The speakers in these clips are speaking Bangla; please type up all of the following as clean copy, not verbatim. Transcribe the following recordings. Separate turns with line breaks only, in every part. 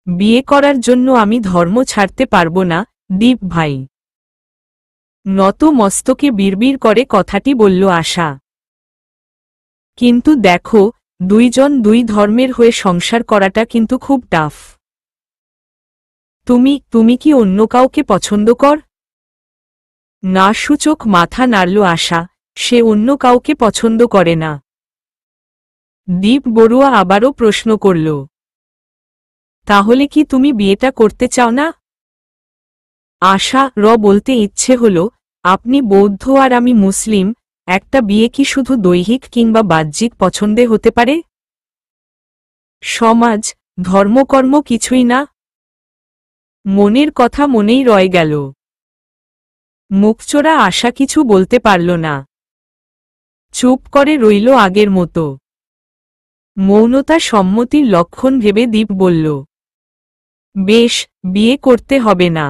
বিয়ে করার জন্য আমি ধর্ম ছাড়তে পারব না দীপ ভাই। নত মস্তকে বিড়বিড় করে কথাটি বলল আশা। কিন্তু দেখো, দুইজন দুই ধর্মের হয়ে সংসার করাটা কিন্তু খুব টাফ। তুমি কি অন্য কাউকে পছন্দ কর? না সূচক মাথা নাড়ল আশা, সে অন্য কাউকে পছন্দ করে না। দীপ বড়ুয়া আবারও প্রশ্ন করল, তাহলে কি তুমি বিয়েটা করতে চাও না? আশা বলতে ইচ্ছে হল, আপনি বৌদ্ধ আর আমি মুসলিম, একটা বিয়ে কি শুধু দৈহিক কিংবা বাহ্যিক পছন্দে হতে পারে? সমাজ, ধর্মকর্ম কিছুই না? মনের কথা মনেই রয়ে গেল। মুখচোরা আশা কিছু বলতে পারল না। চুপ করে রইল আগের মতো। মৌনতা সম্মতির লক্ষণ ভেবে দীপ বলল, বেশ, বিয়ে করতে হবে না।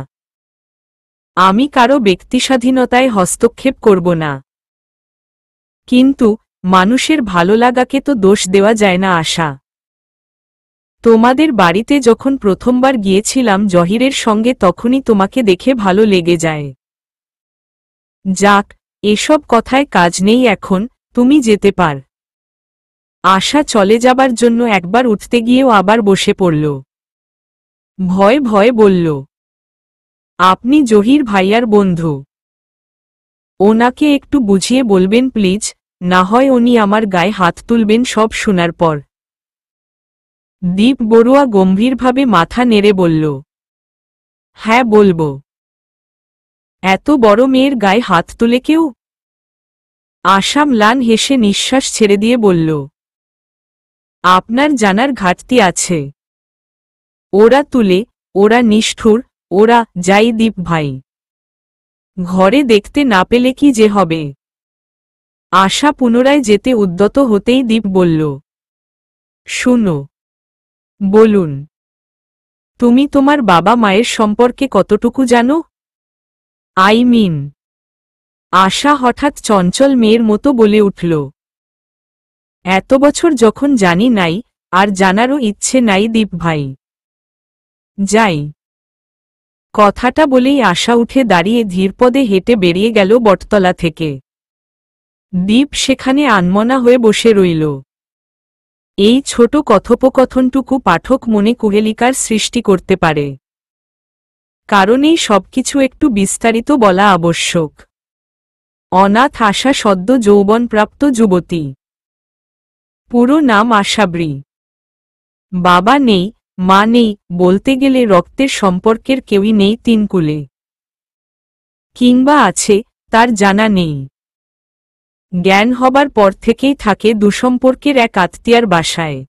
আমি কারো ব্যক্তিস্বাধীনতায় হস্তক্ষেপ করব না। কিন্তু মানুষের ভালো লাগাকে তো দোষ দেওয়া যায় না আশা। তোমাদের বাড়িতে যখন প্রথমবার গিয়েছিলাম জহিরের সঙ্গে, তখনই তোমাকে দেখে ভালো লেগে যায়। যাক, এসব কথায় কাজ নেই এখন, তুমি যেতে পার। আশা চলে যাবার জন্য একবার উঠতে গিয়েও আবার বসে পড়ল। ভয়ে ভয়ে বলল, আপনি জহির ভাইয়ার বন্ধু। ওনাকে একটু বুঝিয়ে বলবেন প্লিজ, না হয় উনি আমার গায়ে হাত তুলবেন সব শোনার পর। দীপ বড়ুয়া গম্ভীরভাবে মাথা নেড়ে বলল, হ্যাঁ বলবো। এত বড় মেয়ের গায়ে হাত তুলে কেউ? আশা ম্লান হেসে নিঃশ্বাস ছেড়ে দিয়ে বলল, আপনার জানার ঘাটতি আছে। ওরা তুলে, ওরা নিষ্ঠুর, ওরা যাই দীপ ভাই। ঘরে দেখতে না পেলে কি যে হবে? আশা পুনরায় যেতে উদ্যত হতেই দীপ বলল, শুনো। বলুন। তুমি তোমার বাবা মায়ের সম্পর্কে কতটুকু জানো? আশা হঠাৎ চঞ্চল মেয়ের মতো বলে উঠল, এত বছর যখন জানি নাই, আর জানারও ইচ্ছে নাই দীপ ভাই। যাই। কথাটা বলেই আশা উঠে দাঁড়িয়ে ধীরপদে হেঁটে বেরিয়ে গেল বটতলা থেকে। দীপ সেখানে আনমনা হয়ে বসে রইল। এই ছোট কথোপকথনটুকু পাঠক মনে কুহেলিকার সৃষ্টি করতে পারে। কারণেই সবকিছু একটু বিস্তারিত বলা আবশ্যক। অনাথ আশা সদ্য যৌবনপ্রাপ্ত যুবতী। পুরো নাম আশাবরী। বাবা নেই, মা নেই, বলতে গেলে রক্তের সম্পর্কের কেউই নেই তিনকুলে। কিংবা আছে, তার জানা নেই। জ্ঞান হবার পর থেকেই থাকে দুসম্পর্কের এক আত্মীয়ার বাসায়।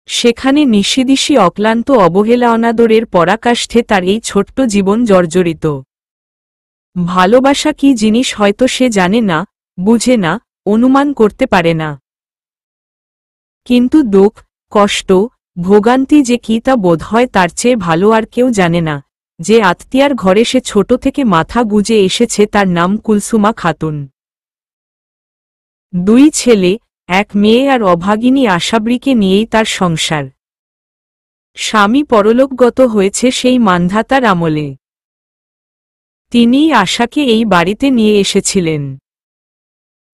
সেখানে নিশিদিশি অক্লান্ত অবহেলা অনাদরের পরাকাষ্ঠে তার এই ছোট্ট জীবন জর্জরিত। ভালোবাসা কি জিনিস হয়তো সে জানে না, বুঝে না, অনুমান করতে পারে না। কিন্তু দুঃখ, কষ্ট, ভোগান্তি যে কি তা বোধ হয় তার চেয়ে ভালো আর কেউ জানে না। যে আত্মীয়ার ঘরে সে ছোট থেকে মাথা গুজে এসেছে তার নাম কুলসুমা খাতুন। দুই ছেলে, এক মেয়ে আর অভাগিনী আশাবরীকে নিয়েই তার সংসার। স্বামী পরলোকগত হয়েছে সেই মান্ধাতার আমলে। তিনিই আশাকে এই বাড়িতে নিয়ে এসেছিলেন।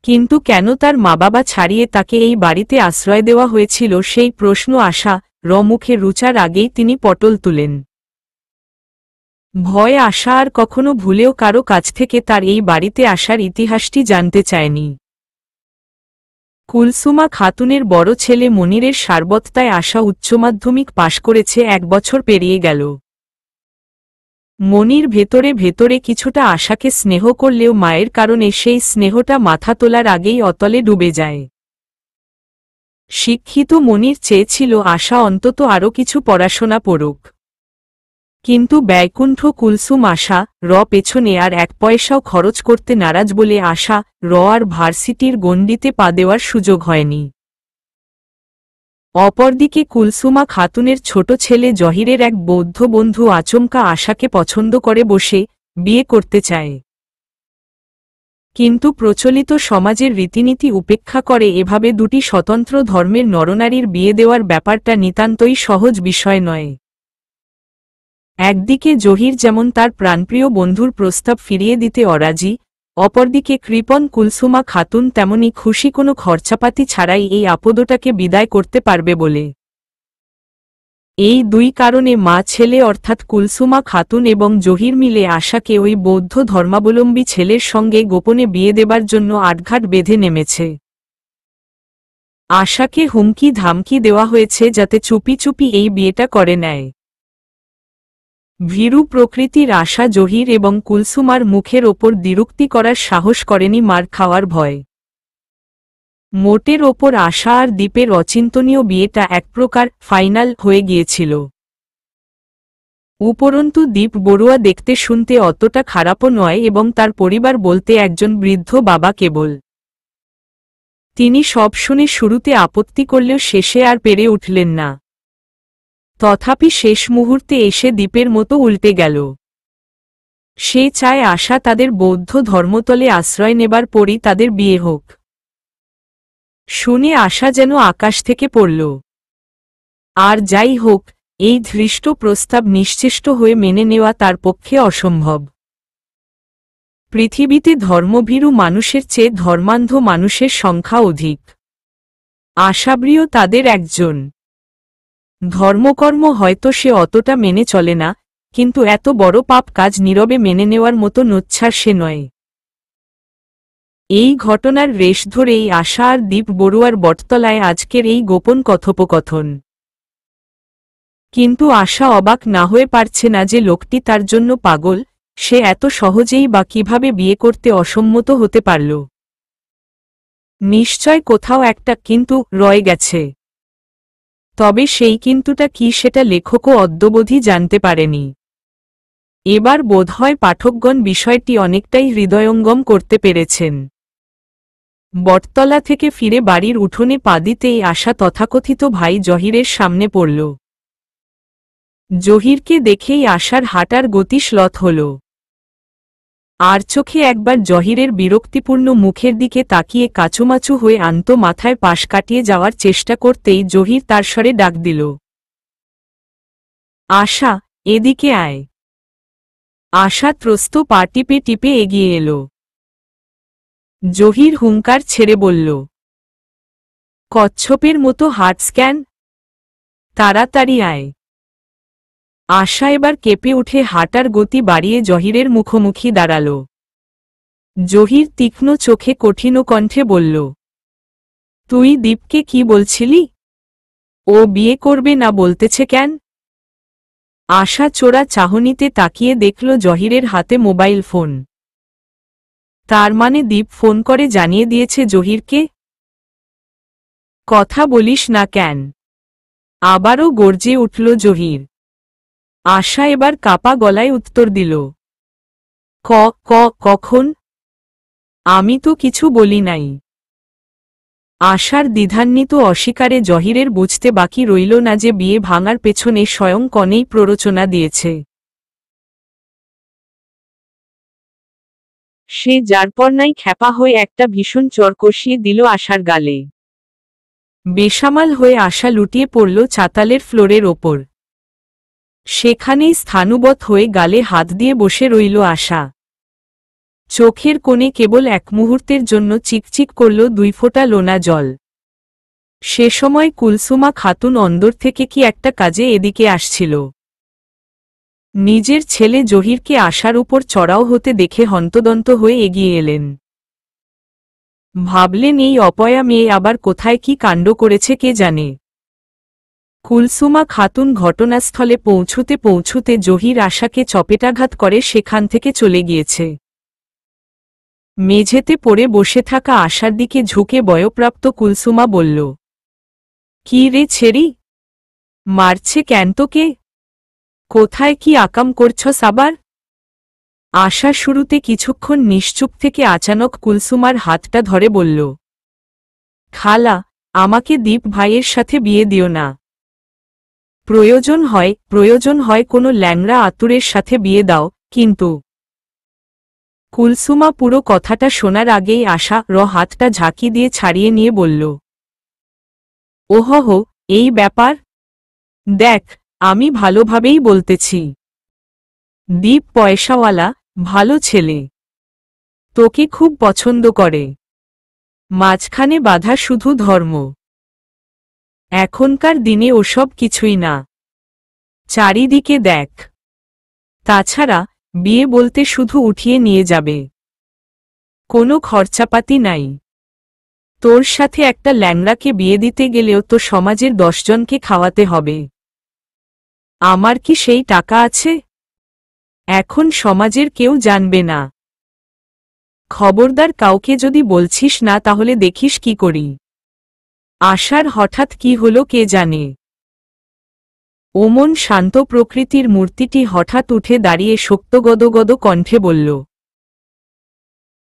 কিন্তু কেন তার মা বাবা ছাড়িয়ে তাকে এই বাড়িতে আশ্রয় দেওয়া হয়েছিল সেই প্রশ্ন আশা মুখে রুচার আগেই তিনি পটল তুলেন। ভয় আশা আর কখনো ভুলেও কারো কাছ থেকে তার এই বাড়িতে আসার ইতিহাসটি জানতে চায়নি। কুলসুমা খাতুনের বড় ছেলে মনিরের সারবত্তায় আশা উচ্চমাধ্যমিক পাশ করেছে, 1 বছর পেরিয়ে গেল। মনির ভেতরে ভেতরে কিছুটা আশাকে স্নেহ করলেও মায়ের কারণে সেই স্নেহটা মাথা তোলার আগেই অতলে ডুবে যায়। শিক্ষিত মনির চেয়েছিল আশা অন্তত আরও কিছু পড়াশোনা পড়ুক। কিন্তু ব্যয়কুণ্ঠ কুলসুম আশা পেছনে আর 1 পয়সাও খরচ করতে নারাজ বলে আশা আর ভার্সিটির গণ্ডিতে পা দেওয়ার সুযোগ হয়নি। অপরদিকে কুলসুমা খাতুনের ছোট ছেলে জহিরের এক বৌদ্ধ বন্ধু আচমকা আশাকে পছন্দ করে বসে বিয়ে করতে চায়। কিন্তু প্রচলিত সমাজের রীতিনীতি উপেক্ষা করে এভাবে দুটি স্বতন্ত্র ধর্মের নরনারীর বিয়ে দেওয়ার ব্যাপারটা নিতান্তই সহজ বিষয় নয়। একদিকে জহির যেমন তার প্রাণপ্রিয় বন্ধুর প্রস্তাব ফিরিয়ে দিতে অরাজি, অপরদিকে কৃপণ কুলসুমা খাতুন তেমনি খুশি কোনো খরচাপাতি ছাড়াই এই আপদটাকে বিদায় করতে পারবে বলে। এই দুই কারণে মা ছেলে অর্থাৎ কুলসুমা খাতুন এবং জহির মিলে আশাকে ওই বৌদ্ধ ধর্মাবলম্বী ছেলের সঙ্গে গোপনে বিয়ে দেবার জন্য আটঘাট বেঁধে নেমেছে। আশাকে হুমকি ধামকি দেওয়া হয়েছে যাতে চুপি চুপি এই বিয়েটা করে নেয়। ভীরু প্রকৃতির আশা জহির এবং কুলসুমার মুখের ওপর দ্বিরুক্তি করার সাহস করেনি মার খাওয়ার ভয়। মোটের ওপর আশা আর দীপের অচিন্তনীয় বিয়েটা এক প্রকার ফাইনাল হয়ে গিয়েছিল। উপরন্তু দীপ বড়ুয়া দেখতে শুনতে অতটা খারাপও নয় এবং তার পরিবার বলতে একজন বৃদ্ধ বাবা কেবল। তিনি সব শুনে শুরুতে আপত্তি করলেও শেষে আর পেরে উঠলেন না। তথাপি শেষ মুহূর্তে এসে দীপের মতো উল্টে গেল। সে চায় আশা তাদের বৌদ্ধ ধর্মতলে আশ্রয় নেবার পরই তাদের বিয়ে হোক। শুনে আশা যেন আকাশ থেকে পড়ল। আর যাই হোক, এই ধৃষ্ট প্রস্তাব নিশ্চেষ্ট হয়ে মেনে নেওয়া তার পক্ষে অসম্ভব। পৃথিবীতে ধর্মভীরু মানুষের চেয়ে ধর্মান্ধ মানুষের সংখ্যা অধিক। আশাপ্রিয় তাদের একজন। ধর্মকর্ম হয়তো সে অতটা মেনে চলে না, কিন্তু এত বড় পাপ কাজ নীরবে মেনে নেওয়ার মতো নোচ্ছার সে নয়। এই ঘটনার রেশ ধরেই আশা আর দীপ বড়ুয়ার বটতলায় আজকের এই গোপন কথোপকথন। কিন্তু আশা অবাক না হয়ে পারছে না যে লোকটি তার জন্য পাগল, সে এত সহজেই বা কিভাবে বিয়ে করতে অসম্মত হতে পারল। নিশ্চয় কোথাও একটা কিন্তু রয়ে গেছে। তবে সেই কিন্তুটা কি সেটা লেখকও অদ্যাবধি জানতে পারেনি। এবার বোধহয় পাঠকগণ বিষয়টি অনেকটাই হৃদয়ঙ্গম করতে পেরেছেন। বটতলা থেকে ফিরে বাড়ির উঠোনে পা দিতেই আশা তথাকথিত ভাই জহিরের সামনে পড়ল। জহিরকে দেখেই আশার হাঁটার গতি শ্লথ হল। আর চোখে একবার জহিরের বিরক্তিপূর্ণ মুখের দিকে তাকিয়ে কাচুমাচু হয়ে আন্ত মাথায় পাশ কাটিয়ে যাওয়ার চেষ্টা করতেই জহির তার স্বরে ডাক দিল, আশা, এদিকে আয়। আশা ত্রস্ত পা টিপে টিপে এগিয়ে এল। জহির হুঙ্কার ছেড়ে বলল, কচ্ছপের মতো হাত স্ক্যান, তাড়াতাড়ি আয়। আশা এবার কেঁপে উঠে হাঁটার গতি বাড়িয়ে জহিরের মুখোমুখি দাঁড়াল। জহির তীক্ষ্ণ চোখে কঠিন কণ্ঠে বলল, তুই দীপকে কি বলছিলি? ও বিয়ে করবে না বলতেছে কেন? আশা চোরা চাহনিতে তাকিয়ে দেখল জহিরের হাতে মোবাইল ফোন। তার মানে দীপ ফোন করে জানিয়ে দিয়েছে জহিরকে? কথা বলিস না কেন? আবারও গর্জে উঠল জহির। আশা এবার কাপা গলায় উত্তর দিল, কখন? আমি তো কিছু বলি নাই। আশার দ্বিধান্বিত অস্বীকারে জহিরের বুঝতে বাকি রইল না যে বিয়ে ভাঙার পেছনে স্বয়ং কনেই প্ররোচনা দিয়েছে। সে যারপরনাই খ্যাপা হয়ে একটা ভীষণ চর কষিয়ে দিল আশার গালে। বেসামাল হয়ে আশা লুটিয়ে পড়ল চাতালের ফ্লোরের ওপর। সেখানেই স্থানুবৎ হয়ে গালে হাত দিয়ে বসে রইল আশা। চোখের কোণে কেবল এক মুহূর্তের জন্য চিকচিক করল 2 ফোঁটা লোনা জল। সে সময় কুলসুমা খাতুন অন্দর থেকে কি একটা কাজে এদিকে আসছিল। নিজের ছেলে জহিরকে আশার উপর চড়াও হতে দেখে হন্তদন্ত হয়ে এগিয়ে এলেন। ভাবলেন এই অপয়া মেয়ে আবার কোথায় কি কাণ্ড করেছে কে জানে। কুলসুমা খাতুন ঘটনাস্থলে পৌঁছুতে পৌঁছুতে জহির আশাকে চপেটাঘাত করে সেখান থেকে চলে গিয়েছে। মেঝেতে পড়ে বসে থাকা আশার দিকে ঝুঁকে বয়প্রাপ্ত কুলসুমা বলল, কি রে ছেড়ি, মারছে কেন তোকে? কোথায় কি আকাম করছস আবার? আশা শুরুতে কিছুক্ষণ নিশ্চুপ থেকে আচানক কুলসুমার হাতটা ধরে বলল, খালা, আমাকে দীপ ভাইয়ের সাথে বিয়ে দিও না। প্রয়োজন হয় কোনো ল্যাংড়া আতুরের সাথে বিয়ে দাও, কিন্তু কুলসুমা পুরো কথাটা শোনার আগেই আশা হাতটা ঝাঁকি দিয়ে ছাড়িয়ে নিয়ে বলল, ওহো, এই ব্যাপার? দেখ, আমি ভালোভাবেই বলতেছি। দীপ পয়সাওয়ালা, ভালো ছেলে, তোকে খুব পছন্দ করে। মাঝখানে বাধা শুধু ধর্ম। এখনকার দিনে ওসব কিছুই না। চারিদিকে দেখ। তাছাড়া বিয়ে বলতে শুধু উঠিয়ে নিয়ে যাবে, কোনো খরচাপাতি নাই। তোর সাথে একটা ল্যাংড়াকে বিয়ে দিতে গেলেও তো সমাজের 10 জনকে খাওয়াতে হবে। আমার কি সেই টাকা আছে? এখন সমাজের কেউ জানবে না। খবরদার কাউকে যদি বলছিস না তাহলে দেখিস কি করি। আশার হঠাৎ কি হলো কে জানে। ওমন শান্ত প্রকৃতির মূর্তিটি হঠাৎ উঠে দাঁড়িয়ে শক্ত গদগদ কণ্ঠে বলল,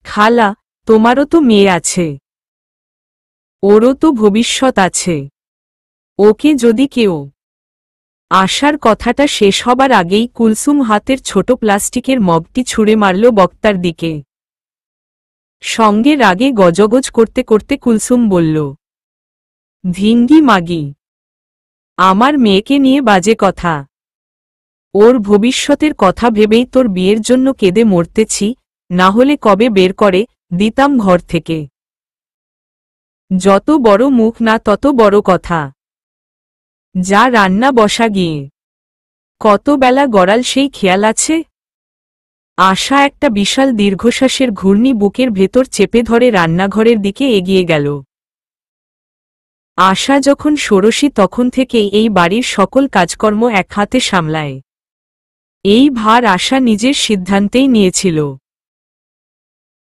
খালা, তোমারও তো মেয়ে আছে, ওরও তো ভবিষ্যৎ আছে। ওকে যদি কেউ। আশার কথাটা শেষ হবার আগেই কুলসুম হাতের ছোট প্লাস্টিকের মগটি ছুঁড়ে মারল বক্তার দিকে। সঙ্গে রাগে গজগজ করতে করতে কুলসুম বলল, ধিঙ্গি মাগি, আমার মেয়েকে নিয়ে বাজে কথা। ওর ভবিষ্যতের কথা ভেবেই তোর বিয়ের জন্য কেঁদে মরতেছি, না হলে কবে বের করে দিতাম ঘর থেকে। যত বড় মুখ না তত বড় কথা। যা রান্না বসা গিয়ে। কত বেলা গড়াল সেই খেয়াল আছে? আশা একটা বিশাল দীর্ঘশ্বাসের ঘূর্ণি বুকের ভেতর চেপে ধরে রান্নাঘরের দিকে এগিয়ে গেল। আশা যখন ষোড়শী তখন থেকেই এই বাড়ির সকল কাজকর্ম এক হাতে সামলায়। এই ভার আশা নিজের সিদ্ধান্তেই নিয়েছিল।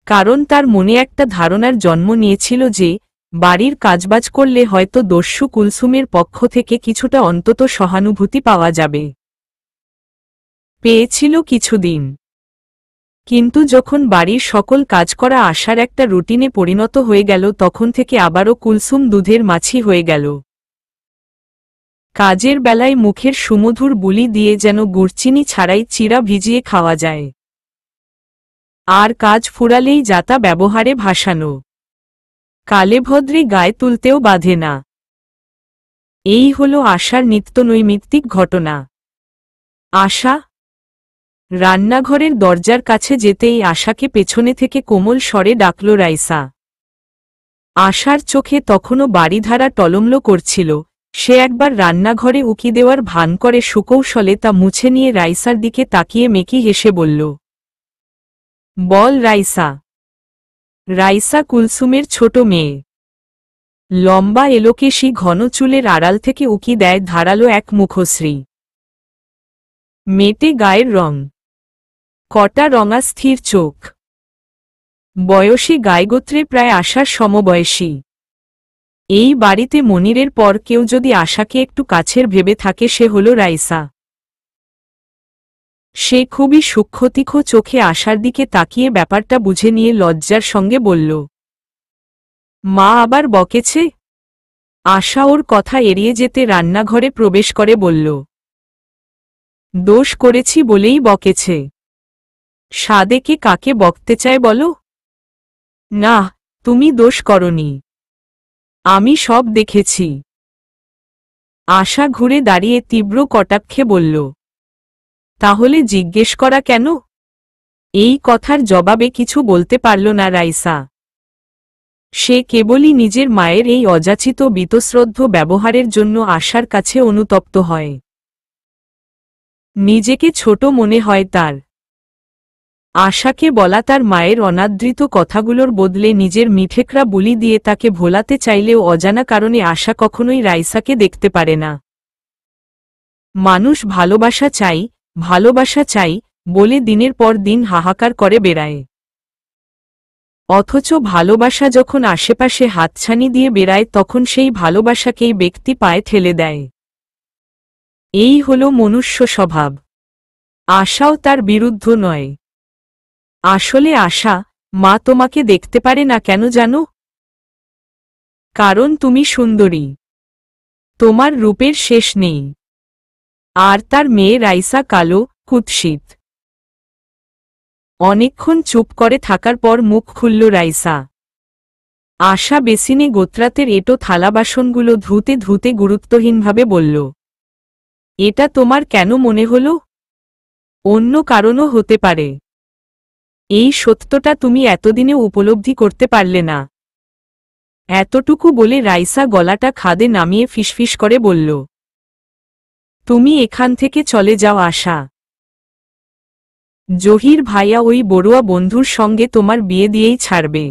কারণ তার মনে একটা ধারণার জন্ম নিয়েছিল যে বাড়ির কাজবাজ করলে হয়তো দস্যু কুলসুমের পক্ষ থেকে কিছুটা অন্তত সহানুভূতি পাওয়া যাবে। পেয়েছিল কিছুদিন। কিন্তু যখন বাড়ির সকল কাজ করা আশার একটা রুটিনে পরিণত হয়ে গেল তখন থেকে আবারও কুলসুম দুধের মাছি হয়ে গেল। কাজের বেলায় মুখের সুমধুর বুলি দিয়ে যেন গুড়চিনি ছাড়াই চিরা ভিজিয়ে খাওয়া যায়। আর কাজ ফুরালেই যাতা ব্যবহারে ভাসানো। কালেভদ্রে গায়ে তুলতেও বাধে না। এই হল আশার নিত্যনৈমিত্তিক ঘটনা। আশা। রান্নাঘরের দরজার কাছে যেতেই আশাকে পেছনে থেকে কোমল স্বরে ডাকল রাইসা। আশার চোখে তখনও বাড়িধারা টলমল করছিল। সে একবার রান্নাঘরে উকি দেওয়ার ভান করে সুকৌশলে তা মুছে নিয়ে রাইসার দিকে তাকিয়ে মেকি হেসে বলল, বল রাইসা। রাইসা কুলসুমের ছোট মেয়ে। লম্বা এলোকেশি ঘন চুলের আড়াল থেকে উকি দেয় ধারালো এক মুখশ্রী। মেটে গায়ের রং, কটা রঙা স্থির চোখ। বয়সী গায়গোত্রে প্রায় আশার সমবয়সী। এই বাড়িতে মনিরের পর কেউ যদি আশাকে একটু কাছের ভেবে থাকে সে হল রাইসা। সে খুবই সূক্ষ্মতীক্ষ্ণ চোখে আশার দিকে তাকিয়ে ব্যাপারটা বুঝে নিয়ে লজ্জার সঙ্গে বলল, মা আবার বকেছে? আশা ওর কথা এড়িয়ে যেতে রান্নাঘরে প্রবেশ করে বলল, দোষ করেছি বলেই বকেছে। সাদেকে কাকে বকতে চায় বলো? না, তুমি দোষ করনি। আমি সব দেখেছি। আশা ঘুরে দাঁড়িয়ে তীব্র কটাক্ষে বলল, তাহলে জিজ্ঞেস করা কেন? এই কথার জবাবে কিছু বলতে পারল না রাইসা। সে কেবলই নিজের মায়ের এই অযাচিত বীতশ্রদ্ধ ব্যবহারের জন্য আশার কাছে অনুতপ্ত হয়। নিজেকে ছোট মনে হয় তার। আশাকে বলা তার মায়ের অনাদৃত কথাগুলোর বদলে নিজের মিঠেকরা বুলি দিয়ে তাকে ভোলাতে চাইলেও অজানা কারণে আশা কখনোই রাইসাকে দেখতে পারে না। মানুষ ভালোবাসা চাই, ভালোবাসা চাই বলে দিনের পর দিন হাহাকার করে বেড়ায়। অথচ ভালোবাসা যখন আশেপাশে হাতছানি দিয়ে বেড়ায় তখন সেই ভালোবাসাকেই ব্যক্তি পায়ে ঠেলে দেয়। এই হল মনুষ্য স্বভাব। আশাও তার বিরুদ্ধ নয়। আসলে আশা, মা তোমাকে দেখতে পারে না কেন জানো? কারণ তুমি সুন্দরী। তোমার রূপের শেষ নেই। আর তার মেয়ে রাইসা কালো, কুৎসিত। অনেকক্ষণ চুপ করে থাকার পর মুখ খুলল রাইসা। আশা বেসিনে গোত্রাতের এঁটো থালা বাসনগুলো ধুতে ধুতে গুরুত্বহীনভাবে বলল, এটা তোমার কেন মনে হল? অন্য কারণও হতে পারে। এই সত্যটা তুমি এতদিনে উপলব্ধি করতে পারলে না। এতটুকু বলে রাইসা গলাটা খাদে নামিয়ে ফিসফিস করে বলল, তুমি এখান থেকে চলে যাও আশা। জহির ভাইয়া ওই বড়ুয়া বন্ধুর সঙ্গে তোমার বিয়ে দিয়েই ছাড়বে।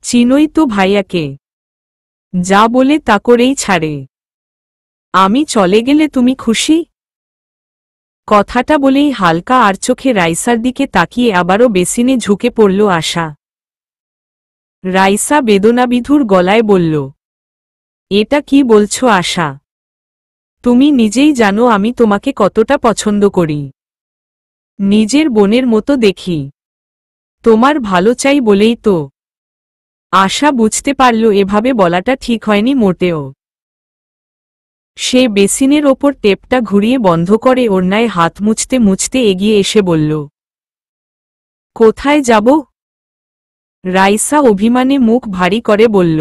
চিনোই তো ভাইয়াকে, যা বলে তা করেই ছাড়ে। আমি চলে গেলে তুমি খুশি? কথাটা বলেই হালকা আর চোখে রাইসার দিকে তাকিয়ে আবারও বেসিনে ঝুঁকে পড়ল আশা। রাইসা বেদনাবিধুর গলায় বলল, এটা কি বলছো আশা? তুমি নিজেই জানো আমি তোমাকে কতটা পছন্দ করি। নিজের বোনের মতো দেখি। তোমার ভালো চাই বলেই তো। আশা বুঝতে পারল এভাবে বলাটা ঠিক হয়নি মোটেও। সে বেসিনের ওপর টেপটা ঘুরিয়ে বন্ধ করে ওড়নায় হাত মুছতে মুছতে এগিয়ে এসে বলল, কোথায় যাব? রাইসা অভিমানে মুখ ভারী করে বলল,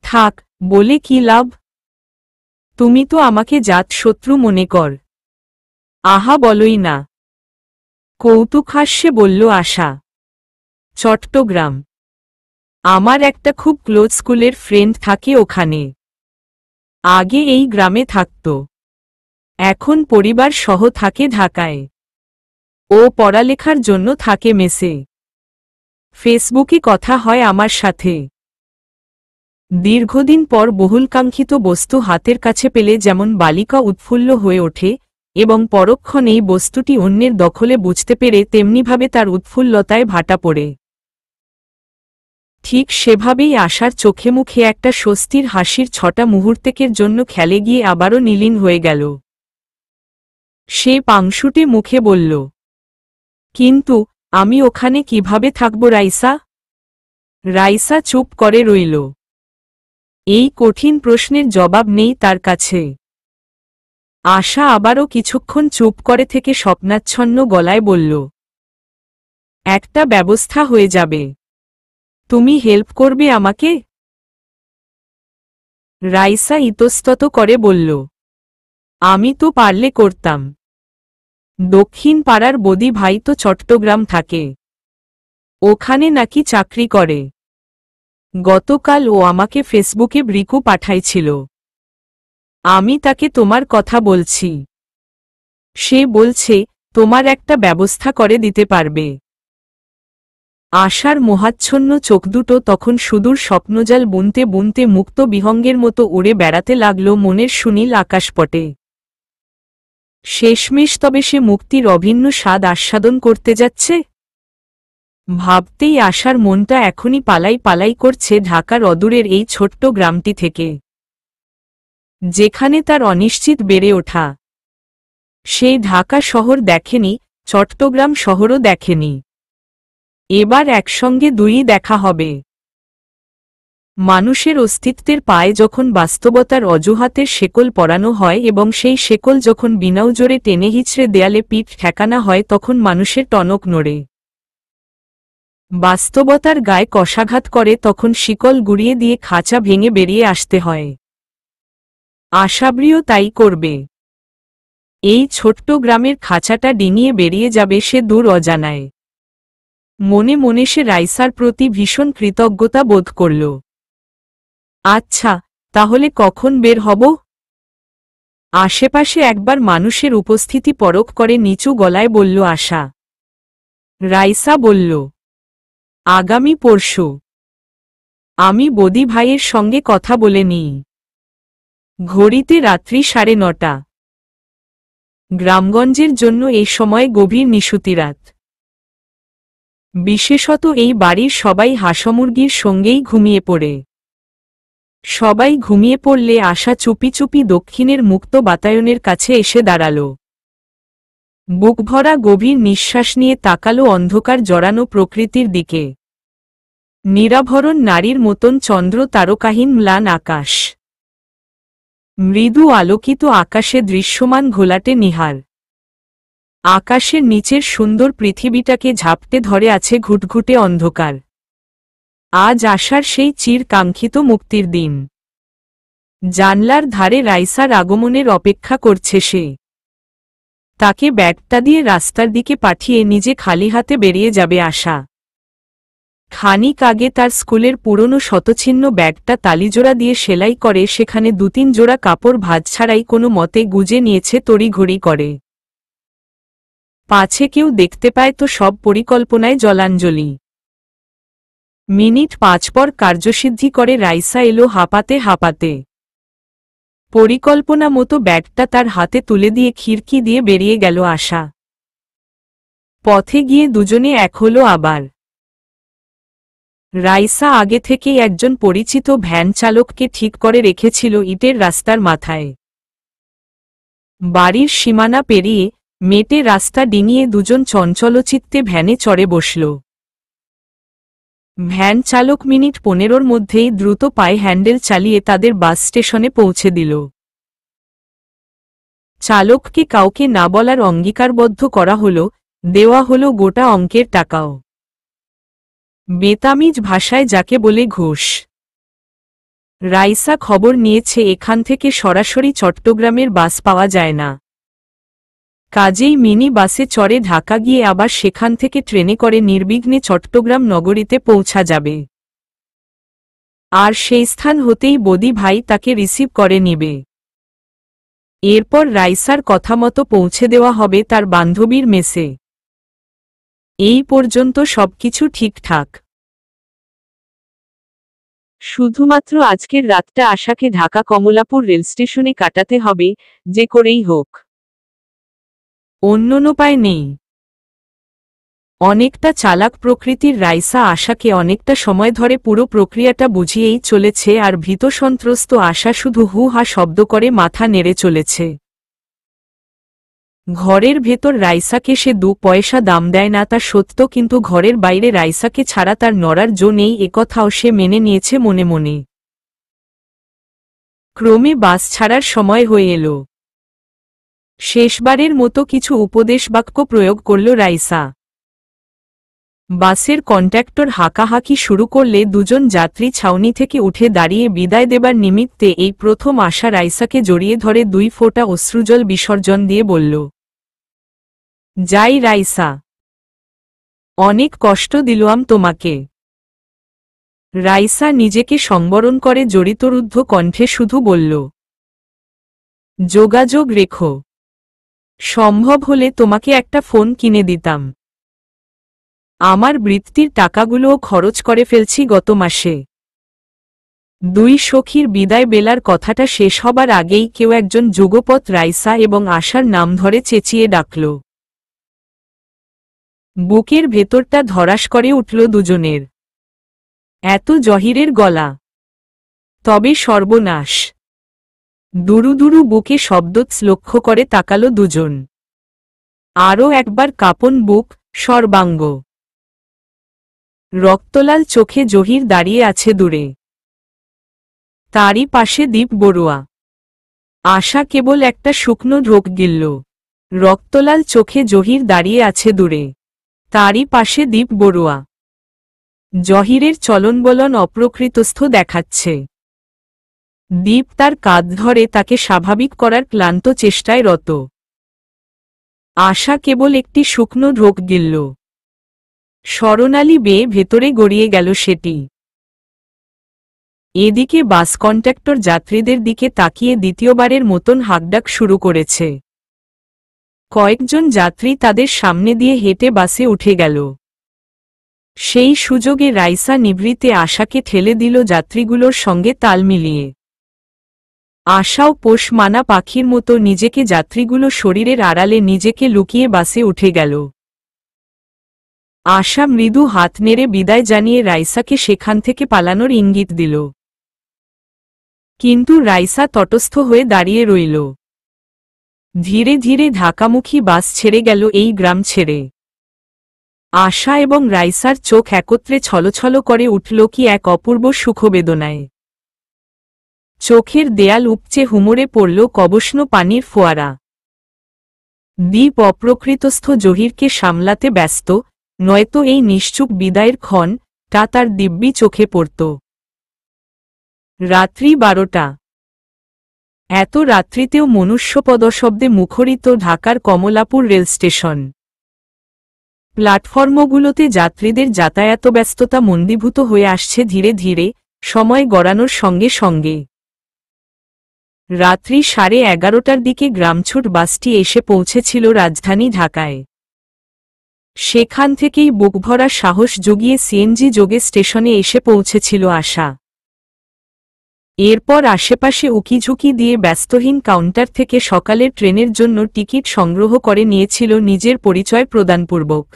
থাক, বলে কি লাভ? তুমি তো আমাকে জাত শত্রু মনে কর। আহা বলই না। কৌতুকহাস্যে বলল আশা। চট্টগ্রাম। আমার একটা খুব ক্লোজ স্কুলের ফ্রেন্ড থাকে ওখানে। আগে এই গ্রামে থাকত, এখন পরিবার সহ থাকে ঢাকায়। ও পড়ালেখার জন্য থাকে মেসে। ফেসবুকে কথা হয় আমার সাথে। দীর্ঘদিন পর বহুলকাঙ্ক্ষিত বস্তু হাতের কাছে পেলে যেমন বালিকা উৎফুল্ল হয়ে ওঠে এবং পরক্ষণেই বস্তুটি অন্যের দখলে বুঝতে পেরে তেমনিভাবে তার উৎফুল্লতায় ভাটা পড়ে। ঠিক সেভাবেই আশার চোখে মুখে একটা স্বস্তির হাসির ছটা মুহূর্তেকের জন্য খেলে গিয়ে আবারও নীলিন হয়ে গেল। সে পাংশুটে মুখে বলল, কিন্তু আমি ওখানে কিভাবে থাকব রাইসা? রাইসা চুপ করে রইল। এই কঠিন প্রশ্নের জবাব নেই তার কাছে। আশা আবারও কিছুক্ষণ চুপ করে থেকে স্বপ্নাচ্ছন্ন গলায় বলল, একটা ব্যবস্থা হয়ে যাবে। তুমি হেল্প করবে আমাকে? রাইসা ইতস্তত করে বলল, আমি তো পারলে করতাম। দক্ষিণ পাড়ার বদি ভাই তো চট্টগ্রাম থাকে। ওখানে নাকি চাকরি করে। গতকাল ও আমাকে ফেসবুকে ব্রিকু পাঠাইছিল। আমি তাকে তোমার কথা বলছি। সে বলছে তোমার একটা ব্যবস্থা করে দিতে পারবে। আশার মোহাচ্ছন্ন চোখ দুটো তখন সুদূর স্বপ্নজাল বুনতে বুনতে মুক্ত বিহঙ্গের মতো উড়ে বেড়াতে লাগল মনের সুনীল আকাশপটে। শেষমেশ তবে সে মুক্তির অভিন্ন স্বাদ আস্বাদন করতে যাচ্ছে। ভাবতেই আশার মনটা এখনই পালাই পালাই করছে ঢাকার অদূরের এই ছোট্ট গ্রামটি থেকে, যেখানে তার অনিশ্চিত বেড়ে ওঠা। সেই ঢাকা শহর দেখেনি, চট্টগ্রাম শহরও দেখেনি। এবার একসঙ্গে দুই দেখা হবে। মানুষের অস্তিত্বের পায়ে যখন বাস্তবতার অজুহাতের শেকল পরানো হয় এবং সেই শেকল যখন বিনাও জোরে টেনে হিচড়ে দেয়ালে পিঠ ঠেকানা হয় তখন মানুষের টনক নড়ে। বাস্তবতার গায়ে কষাঘাত করে তখন শিকল গুড়িয়ে দিয়ে খাঁচা ভেঙে বেরিয়ে আসতে হয়। আশাবৃও তাই করবে। এই ছোট্ট গ্রামের খাঁচাটা ডিঙিয়ে বেরিয়ে যাবে সে দূর অজানায়। মনে মনে সে রাইসার প্রতি ভীষণ কৃতজ্ঞতা বোধ করল। আচ্ছা, তাহলে কখন বের হব? আশেপাশে একবার মানুষের উপস্থিতি পরখ করে নিচু গলায় বলল আশা। রাইসা বলল, আগামী পরশু। আমি বদি ভাইয়ের সঙ্গে কথা বলে নিই। ঘড়িতে রাত্রি 9:30। গ্রামগঞ্জের জন্য এই সময় গভীর নিশুতিরাত। বিশেষত এই বাড়ির সবাই হাঁসমুরগির সঙ্গেই ঘুমিয়ে পড়ে। সবাই ঘুমিয়ে পড়লে আশা চুপি চুপি দক্ষিণের মুক্ত বাতায়নের কাছে এসে দাঁড়াল। বুকভরা গভীর নিঃশ্বাস নিয়ে তাকালো অন্ধকার জড়ানো প্রকৃতির দিকে। নিরাভরণ নারীর মতন চন্দ্র তারকাহীন ম্লান আকাশ। মৃদু আলোকিত আকাশে দৃশ্যমান ঘোলাটে নীহার। আকাশের নিচের সুন্দর পৃথিবীটাকে ঝাপটে ধরে আছে ঘুটঘুটে অন্ধকার। আজ আসার সেই চির কাঙ্ক্ষিত মুক্তির দিন। জানলার ধারে রাইসার আগমনের অপেক্ষা করছে সে। তাকে ব্যাগটা দিয়ে রাস্তার দিকে পাঠিয়ে নিজে খালি হাতে বেরিয়ে যাবে আশা। খানিক আগে তার স্কুলের পুরনো শতছিন্ন ব্যাগটা তালিজোড়া দিয়ে সেলাই করে সেখানে ২-৩ জোড়া কাপড় ভাঁজ ছাড়াই কোনো মতে গুজে নিয়েছে তড়িঘড়ি করে। পাছে কেউ দেখতে পায় তো সব পরিকল্পনায় জলাঞ্জলি। মিনিট ৫ পর কার্যসিদ্ধি করে রাইসা এলো হাঁপাতে হাঁপাতে। পরিকল্পনা মতো ব্যাগটা তার হাতে তুলে দিয়ে খিড়কি দিয়ে বেরিয়ে গেল আশা। পথে গিয়ে দুজনে এক হলো আবার। রাইসা আগে থেকেই একজন পরিচিত ভ্যান চালককে ঠিক করে রেখেছিল ইটের রাস্তার মাথায়। বাড়ির সীমানা পেরিয়ে মেটে রাস্তা ডিঙিয়ে দুজন চঞ্চলচিত্তে ভ্যানে চড়ে বসল। ভ্যান চালক মিনিট ১৫-র মধ্যেই দ্রুত পায়ে হ্যান্ডেল চালিয়ে তাদের বাস স্টেশনে পৌঁছে দিল। চালককে কাউকে না বলার অঙ্গীকারবদ্ধ করা হল, দেওয়া হল গোটা অঙ্কের টাকাও। বেতামিজ ভাষায় যাকে বলে ঘুষ। রাইসা খবর নিয়েছে এখান থেকে সরাসরি চট্টগ্রামের বাস পাওয়া যায় না। কাজেই মিনি বাসে চড়ে ঢাকা গিয়ে আবার সেখান থেকে ট্রেনে করে নির্বিঘ্নে চট্টগ্রাম নগরীতে পৌঁছা যাবে। আর সেই স্থান হতেই বদি ভাই তাকে রিসিভ করে নিবে। এরপর রাইসার কথামতো পৌঁছে দেওয়া হবে তার বান্ধবীর মেসে। এই পর্যন্ত সবকিছু ঠিকঠাক। শুধুমাত্র আজকের রাতটা আশাকে ঢাকা কমলাপুর রেলস্টেশনে কাটাতে হবে, যে করেই হোক। অন্য উপায় নেই। অনেকটা চালাক প্রকৃতির রাইসা আশাকে অনেকটা সময় ধরে পুরো প্রক্রিয়াটা বুঝিয়েই চলেছে আর ভীতসন্ত্রস্ত আশা শুধু হু হা শব্দ করে মাথা নেড়ে চলেছে। ঘরের ভেতর রাইসাকে সে ২ পয়সা দাম দেয় না তা সত্য, কিন্তু ঘরের বাইরে রাইসাকে ছাড়া তার নড়ার জো নেই একথাও সে মেনে নিয়েছে মনে মনে। ক্রমে বাস ছাড়ার সময় হয়ে এলো। শেষবারের মতো কিছু উপদেশ বাক্য প্রয়োগ করল রাইসা। বাসের কন্ডাক্টর হাঁকাহাঁকি শুরু করলে দুজন যাত্রী ছাউনি থেকে উঠে দাঁড়িয়ে বিদায় দেবার নিমিত্তে এই প্রথম আশা রাইসাকে জড়িয়ে ধরে ২ ফোঁটা অশ্রুজল বিসর্জন দিয়ে বলল, যাই রাইসা, অনেক কষ্ট দিলাম তোমাকে। রাইসা নিজেকে সংবরণ করে জড়িতরুদ্ধ কণ্ঠে শুধু বলল, যোগাযোগ রেখো, সম্ভব হলে তোমাকে একটা ফোন কিনে দিতাম। আমার বৃত্তির টাকাগুলোও খরচ করে ফেলছি গত মাসে। ২ সখীর বিদায় বেলার কথাটা শেষ হবার আগেই কেউ একজন যুগপৎ রাইসা এবং আশার নাম ধরে চেঁচিয়ে ডাকল। বুকের ভেতরটা ধরাস করে উঠল দুজনের। এত জহিরের গলা! তবে সর্বনাশ! দুরু দুরু বুকে শব্দ লক্ষ্য করে তাকালো দুজন। আরও একবার কাঁপন বুক, সর্বাঙ্গ। রক্তলাল চোখে জহির দাঁড়িয়ে আছে দূরে। তারই পাশে দীপ বড়ুয়া। আশা কেবল একটা শুকনো ঢোক গিলল। রক্তলাল চোখে জহির দাঁড়িয়ে আছে দূরে। তারই পাশে দীপ বড়ুয়া। জহিরের চলনবলন অপ্রকৃতস্থ দেখাচ্ছে। দীপ তার কাঁধ ধরে তাকে স্বাভাবিক করার ক্লান্ত চেষ্টায় রত। আশা কেবল একটি শুকনো ঢোক গিলল। স্মরণালী বেয়ে ভেতরে গড়িয়ে গেল সেটি। এদিকে বাস কন্ডাক্টর যাত্রীদের দিকে তাকিয়ে দ্বিতীয়বারের মতন হাঁকডাক শুরু করেছে। কয়েকজন যাত্রী তাদের সামনে দিয়ে হেঁটে বাসে উঠে গেল। সেই সুযোগে রাইসা নিভৃতে আশাকে ঠেলে দিল যাত্রীগুলোর সঙ্গে তাল মিলিয়ে। আশাও পোষ মানা পাখির মতো নিজেকে যাত্রীগুলো শরীরের আড়ালে নিজেকে লুকিয়ে বাসে উঠে গেল। আশা মৃদু হাত নেড়ে বিদায় জানিয়ে রাইসাকে সেখান থেকে পালানোর ইঙ্গিত দিল। কিন্তু রাইসা তটস্থ হয়ে দাঁড়িয়ে রইল। ধীরে ধীরে ঢাকামুখী বাস ছেড়ে গেল এই গ্রাম ছেড়ে। আশা এবং রাইসার চোখ একত্রে ছলছল করে উঠল কি এক অপূর্ব সুখবেদনায়। চোখের দেয়াল উপচে হুমড়ে পড়ল কবষ্ণ পানির ফোয়ারা। দীপ অপ্রকৃতস্থ জহিরকে সামলাতে ব্যস্ত, নয়তো এই নিশ্চুপ বিদায়ের ক্ষণটা তার দিব্যি চোখে পড়ত। রাত্রি 12টা। এত রাত্রিতেও মনুষ্যপদশব্দে মুখরিত ঢাকার কমলাপুর রেল স্টেশন। প্ল্যাটফর্মগুলোতে যাত্রীদের যাতায়াত ব্যস্ততা মন্দীভূত হয়ে আসছে ধীরে ধীরে, সময় গড়ানোর সঙ্গে সঙ্গে। রাত্রি 11:30টার দিকে গ্রামছুট বাসটি এসে পৌঁছেছিল রাজধানী ঢাকায়। সেখান থেকেই বুকভরা সাহস জুগিয়ে সিএনজি যোগে স্টেশনে এসে পৌঁছেছিল আশা। এরপর আশেপাশে উকিঝুঁকি দিয়ে ব্যস্তহীন কাউন্টার থেকে সকালের ট্রেনের জন্য টিকিট সংগ্রহ করে নিয়েছিল নিজের পরিচয় প্রদানপূর্বক।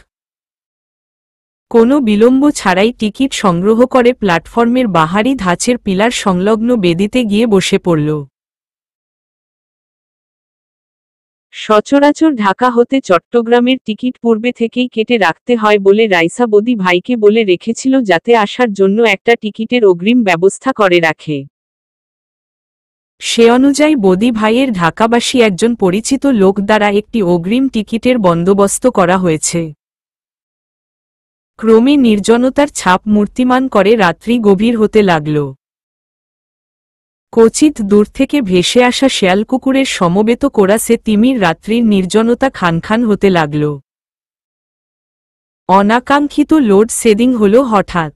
কোনো বিলম্ব ছাড়াই টিকিট সংগ্রহ করে প্ল্যাটফর্মের বাহারি ধাঁচের পিলার সংলগ্ন বেদিতে গিয়ে বসে পড়ল। সচরাচর ঢাকা হতে চট্টগ্রামের টিকিট পূর্বে থেকেই কেটে রাখতে হয় বলে রাইসা বদি ভাইকে বলে রেখেছিল যাতে আসার জন্য একটা টিকিটের অগ্রিম ব্যবস্থা করে রাখে। সে অনুযায়ী বদি ভাইয়ের ঢাকাবাসী একজন পরিচিত লোক দ্বারা একটি অগ্রিম টিকিটের বন্দোবস্ত করা হয়েছে। ক্রমে নির্জনতার ছাপ মূর্তিমান করে রাত্রি গভীর হতে লাগল। কচিত দূর থেকে ভেসে আসা শেয়ালকুকুরের সমবেত কোরাসে তিমির রাত্রির নির্জনতা খানখান হতে লাগল। অনাকাঙ্ক্ষিত লোড শেডিং হল হঠাৎ।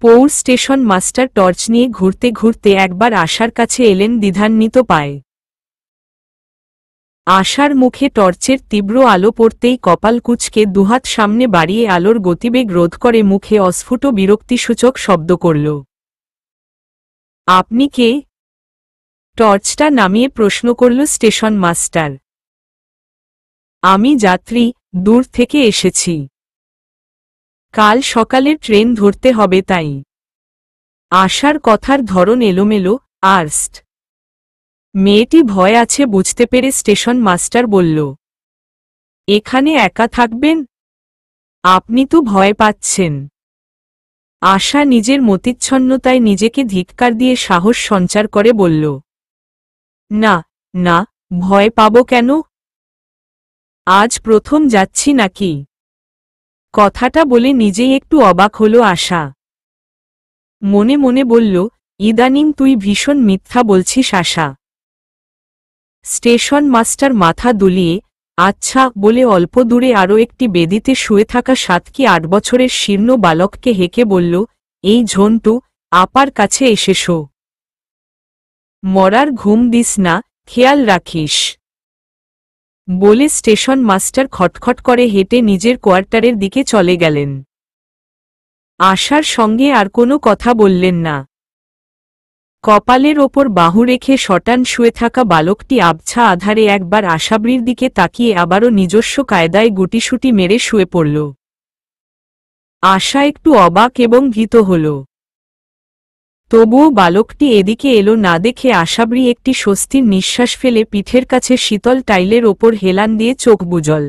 পৌর স্টেশন মাস্টার টর্চ নিয়ে ঘুরতে ঘুরতে একবার আশার কাছে এলেন দ্বিধান্বিত পায়ে। আশার মুখে টর্চের তীব্র আলো পড়তেই কপাল কুঁচকে দুহাত সামনে বাড়িয়ে আলোর গতিবেগ রোধ করে মুখে অস্ফুট বিরক্তিসূচক শব্দ করল। আপনি কে? টর্চটা নামিয়ে প্রশ্ন করল স্টেশন মাস্টার। আমি যাত্রী, দূর থেকে এসেছি। কাল সকালের ট্রেন ধরতে হবে তাই। আশার কথার ধরন এলোমেলো, আর্স্ট। মেয়েটি ভয় আছে বুঝতে পেরে স্টেশন মাস্টার বলল, এখানে একা থাকবেন? আপনি তো ভয় পাচ্ছেন। আশা নিজের মতিচ্ছন্নতায় নিজেকে ধিক্কার দিয়ে সাহস সঞ্চার করে বলল, না না, ভয় পাব কেন? আজ প্রথম যাচ্ছি নাকি? কথাটা বলে নিজেই একটু অবাক হল আশা। মনে মনে বলল, ইদানিং তুই ভীষণ মিথ্যা বলছিস আশা। স্টেশন মাস্টার মাথা দুলিয়ে, আচ্ছা বলে অল্প দূরে আরও একটি বেদিতে শুয়ে থাকা 7 কি 8 বছরের শীর্ণ বালককে হেঁকে বলল, এই ঝন্টু, আপার কাছে এসে শো। মরার ঘুম দিস না, খেয়াল রাখিস। বলে স্টেশন মাস্টার খটখট করে হেঁটে নিজের কোয়ার্টারের দিকে চলে গেলেন। আশার সঙ্গে আর কোনো কথা বললেন না। কপালের ওপর বাহু রেখে শটান শুয়ে থাকা বালকটি আবছা আধারে একবার আশাবৃর দিকে তাকিয়ে আবারও নিজস্ব কায়দায় গুটিসুটি মেরে শুয়ে পড়ল। আশা একটু অবাক এবং ভীত হল। তবুও বালকটি এদিকে এলো না দেখে আশাবৃ একটি স্বস্তির নিঃশ্বাস ফেলে পিঠের কাছে শীতল টাইলের ওপর হেলান দিয়ে চোখ বুজল।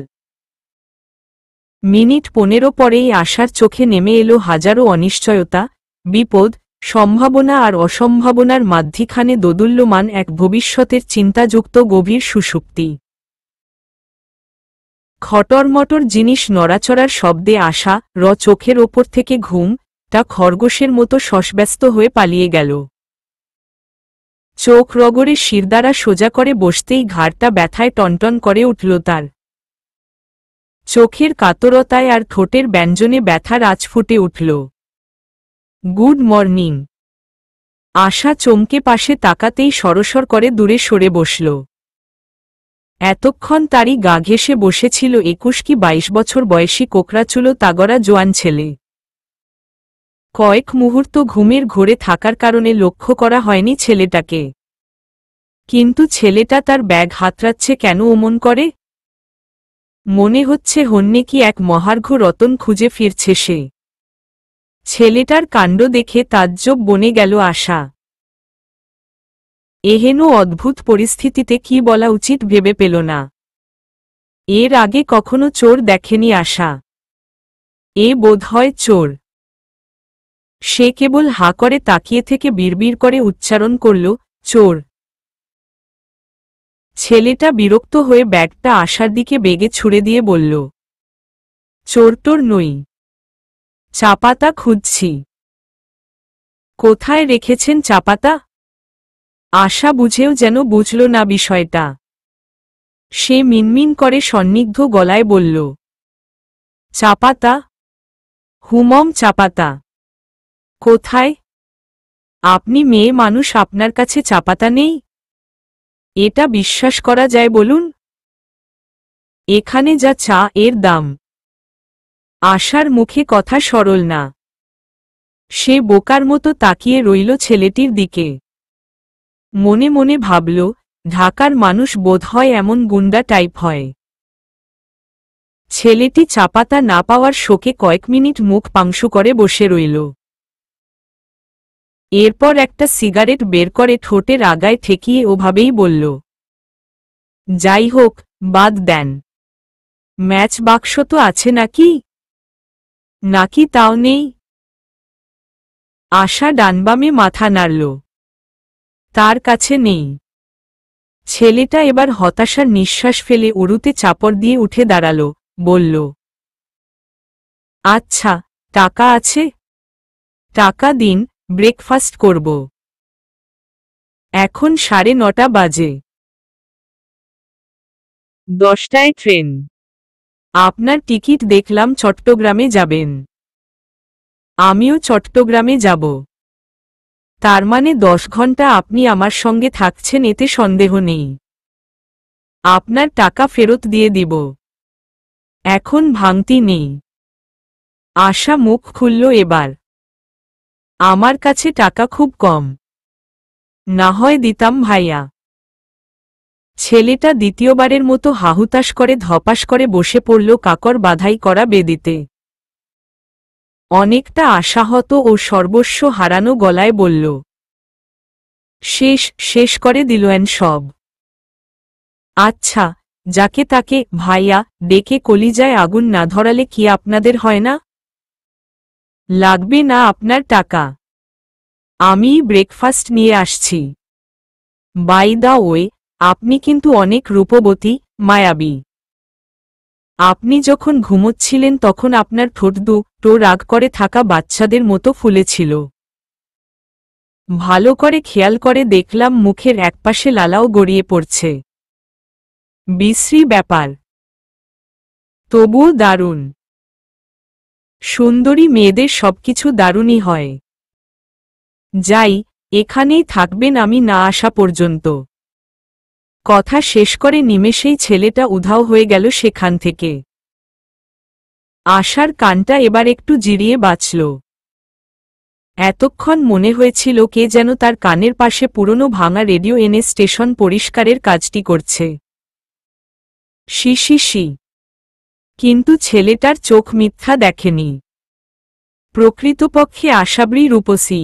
মিনিট 15 পরেই আশার চোখে নেমে এলো হাজারো অনিশ্চয়তা, বিপদ, সম্ভাবনা আর অসম্ভাবনার মাঝখানে দোদুল্যমান এক ভবিষ্যতের চিন্তাযুক্ত গভীর সুষুপ্তি। খটরমটর জিনিস নড়াচড়ার শব্দে আশা চোখের ওপর থেকে ঘুমটা খরগোশের মতো শশব্যস্ত হয়ে পালিয়ে গেল। চোখ রগড়ে শিরদাঁড়া সোজা করে বসতেই ঘাড়টা ব্যথায় টনটন করে উঠল তার। চোখের কাতরতায় আর ঠোঁটের ব্যঞ্জনে ব্যথার আঁচ ফুটে উঠল। Good morning. আশা চমকে পাশে তাকাতেই সরসর করে দূরে সরে বসল। এতক্ষণ তারই গা ঘেঁষে বসেছিল 21 কি 22 বছর বয়সী কোকড়াচুলো তাগড়া জোয়ান ছেলে। কয়েক মুহূর্ত ঘুমের ঘোরে থাকার কারণে লক্ষ্য করা হয়নি ছেলেটাকে। কিন্তু ছেলেটা তার ব্যাগ হাতড়াচ্ছে কেন অমন করে? মনে হচ্ছে হন্যে কি এক মহার্ঘ রতন খুঁজে ফিরছে সে। ছেলেটার কাণ্ড দেখে তাজ্জব বনে গেল আশা। এহেন অদ্ভুত পরিস্থিতিতে কি বলা উচিত ভেবে পেল না। এর আগে কখনো চোর দেখেনি আশা। এ বোধহয় চোর। সে কেবল হা করে তাকিয়ে থেকে বিড়বিড় করে উচ্চারণ করল, চোর। ছেলেটা বিরক্ত হয়ে ব্যাগটা আশার দিকে বেগে ছুড়ে দিয়ে বলল, চোরটোর নই, চাপাতা খুঁজছি। কোথায় রেখেছেন চাপাতা? আশা বুঝেও যেন বুঝল না বিষয়টা। সে মিনমিন করে সন্নিগ্ধ গলায় বলল, চাপাতা? হুমম চাপাতা? কোথায়? আপনি মেয়ে মানুষ, আপনার কাছে চাপাতা নেই? এটা বিশ্বাস করা যায় বলুন? এখানে যা চা এর দাম। আশার মুখে কথা সরল না। সে বোকার মতো তাকিয়ে রইল ছেলেটির দিকে। মনে মনে ভাবল, ঢাকার মানুষ বোধহয় এমন গুন্ডা টাইপ হয়। ছেলেটি চাপাতা না পাওয়ার শোকে কয়েক মিনিট মুখ পাংশু করে বসে রইল। এরপর একটা সিগারেট বের করে ঠোঁটের আগায় ঠেকিয়ে ওভাবেই বলল, যাই হোক, বাদ দেন। ম্যাচ বাক্স তো আছে নাকি? নাকি তাও নেই? আশা ডানবামে মাথা নাড়ল। তার কাছে নেই। ছেলেটা এবার হতাশার নিঃশ্বাস ফেলে উড়ুতে চাপড় দিয়ে উঠে দাঁড়াল, বলল, আচ্ছা, টাকা আছে? টাকা দিন, ব্রেকফাস্ট করব। এখন 9:30 বাজে। 10টায় ট্রেন। আপনার টিকিট দেখলাম চট্টগ্রামে যাবেন। আমিও চট্টগ্রামে যাব। তার মানে 10 ঘন্টা আপনি আমার সঙ্গে থাকছেন, এতে সন্দেহ নেই। আপনার টাকা ফেরত দিয়ে দিব। এখন ভাঙতি নেই। আশা মুখ খুলল এবার। আমার কাছে টাকা খুব কম। না হয় দিতাম ভাইয়া। ছেলেটা দ্বিতীয়বারের মতো হাহুতাশ করে ধপাস করে বসে পড়ল কাকর বাধাই করা বেদিতে। অনেকটা আশাহত ও সর্বস্ব হারানো গলায় বলল, শেষ করে দিলেন সব। আচ্ছা, যাকে তাকে ভাইয়া ডেকে কলিজায় আগুন না ধরালে কি আপনাদের হয় না? লাগবে না আপনার টাকা। আমিই ব্রেকফাস্ট নিয়ে আসছি। বাই দা ওয়ে, আপনি কিন্তু অনেক রূপবতী, মায়াবী। আপনি যখন ঘুমোচ্ছিলেন তখন আপনার ঠোঁট দুটো রাগ করে থাকা বাচ্চাদের মতো ফুলেছিল। ভালো করে খেয়াল করে দেখলাম মুখের একপাশে লালাও গড়িয়ে পড়ছে। বিশ্রী ব্যাপার। তবুও দারুণ। সুন্দরী মেয়েদের সবকিছু দারুণই হয়। যাই, এখানেই থাকবেন আমি না আসা পর্যন্ত। কথা শেষ করে নিমেষেই ছেলেটা উধাও হয়ে গেল সেখান থেকে। আশার কানটা এবার একটু জিরিয়ে বাঁচল। এতক্ষণ মনে হয়েছিল কে যেন তার কানের পাশে পুরনো ভাঙা রেডিও এনে স্টেশন পরিষ্কারের কাজটি করছে। শি। কিন্তু ছেলেটার চোখ মিথ্যা দেখেনি। প্রকৃতপক্ষে আশাবরী রূপসী।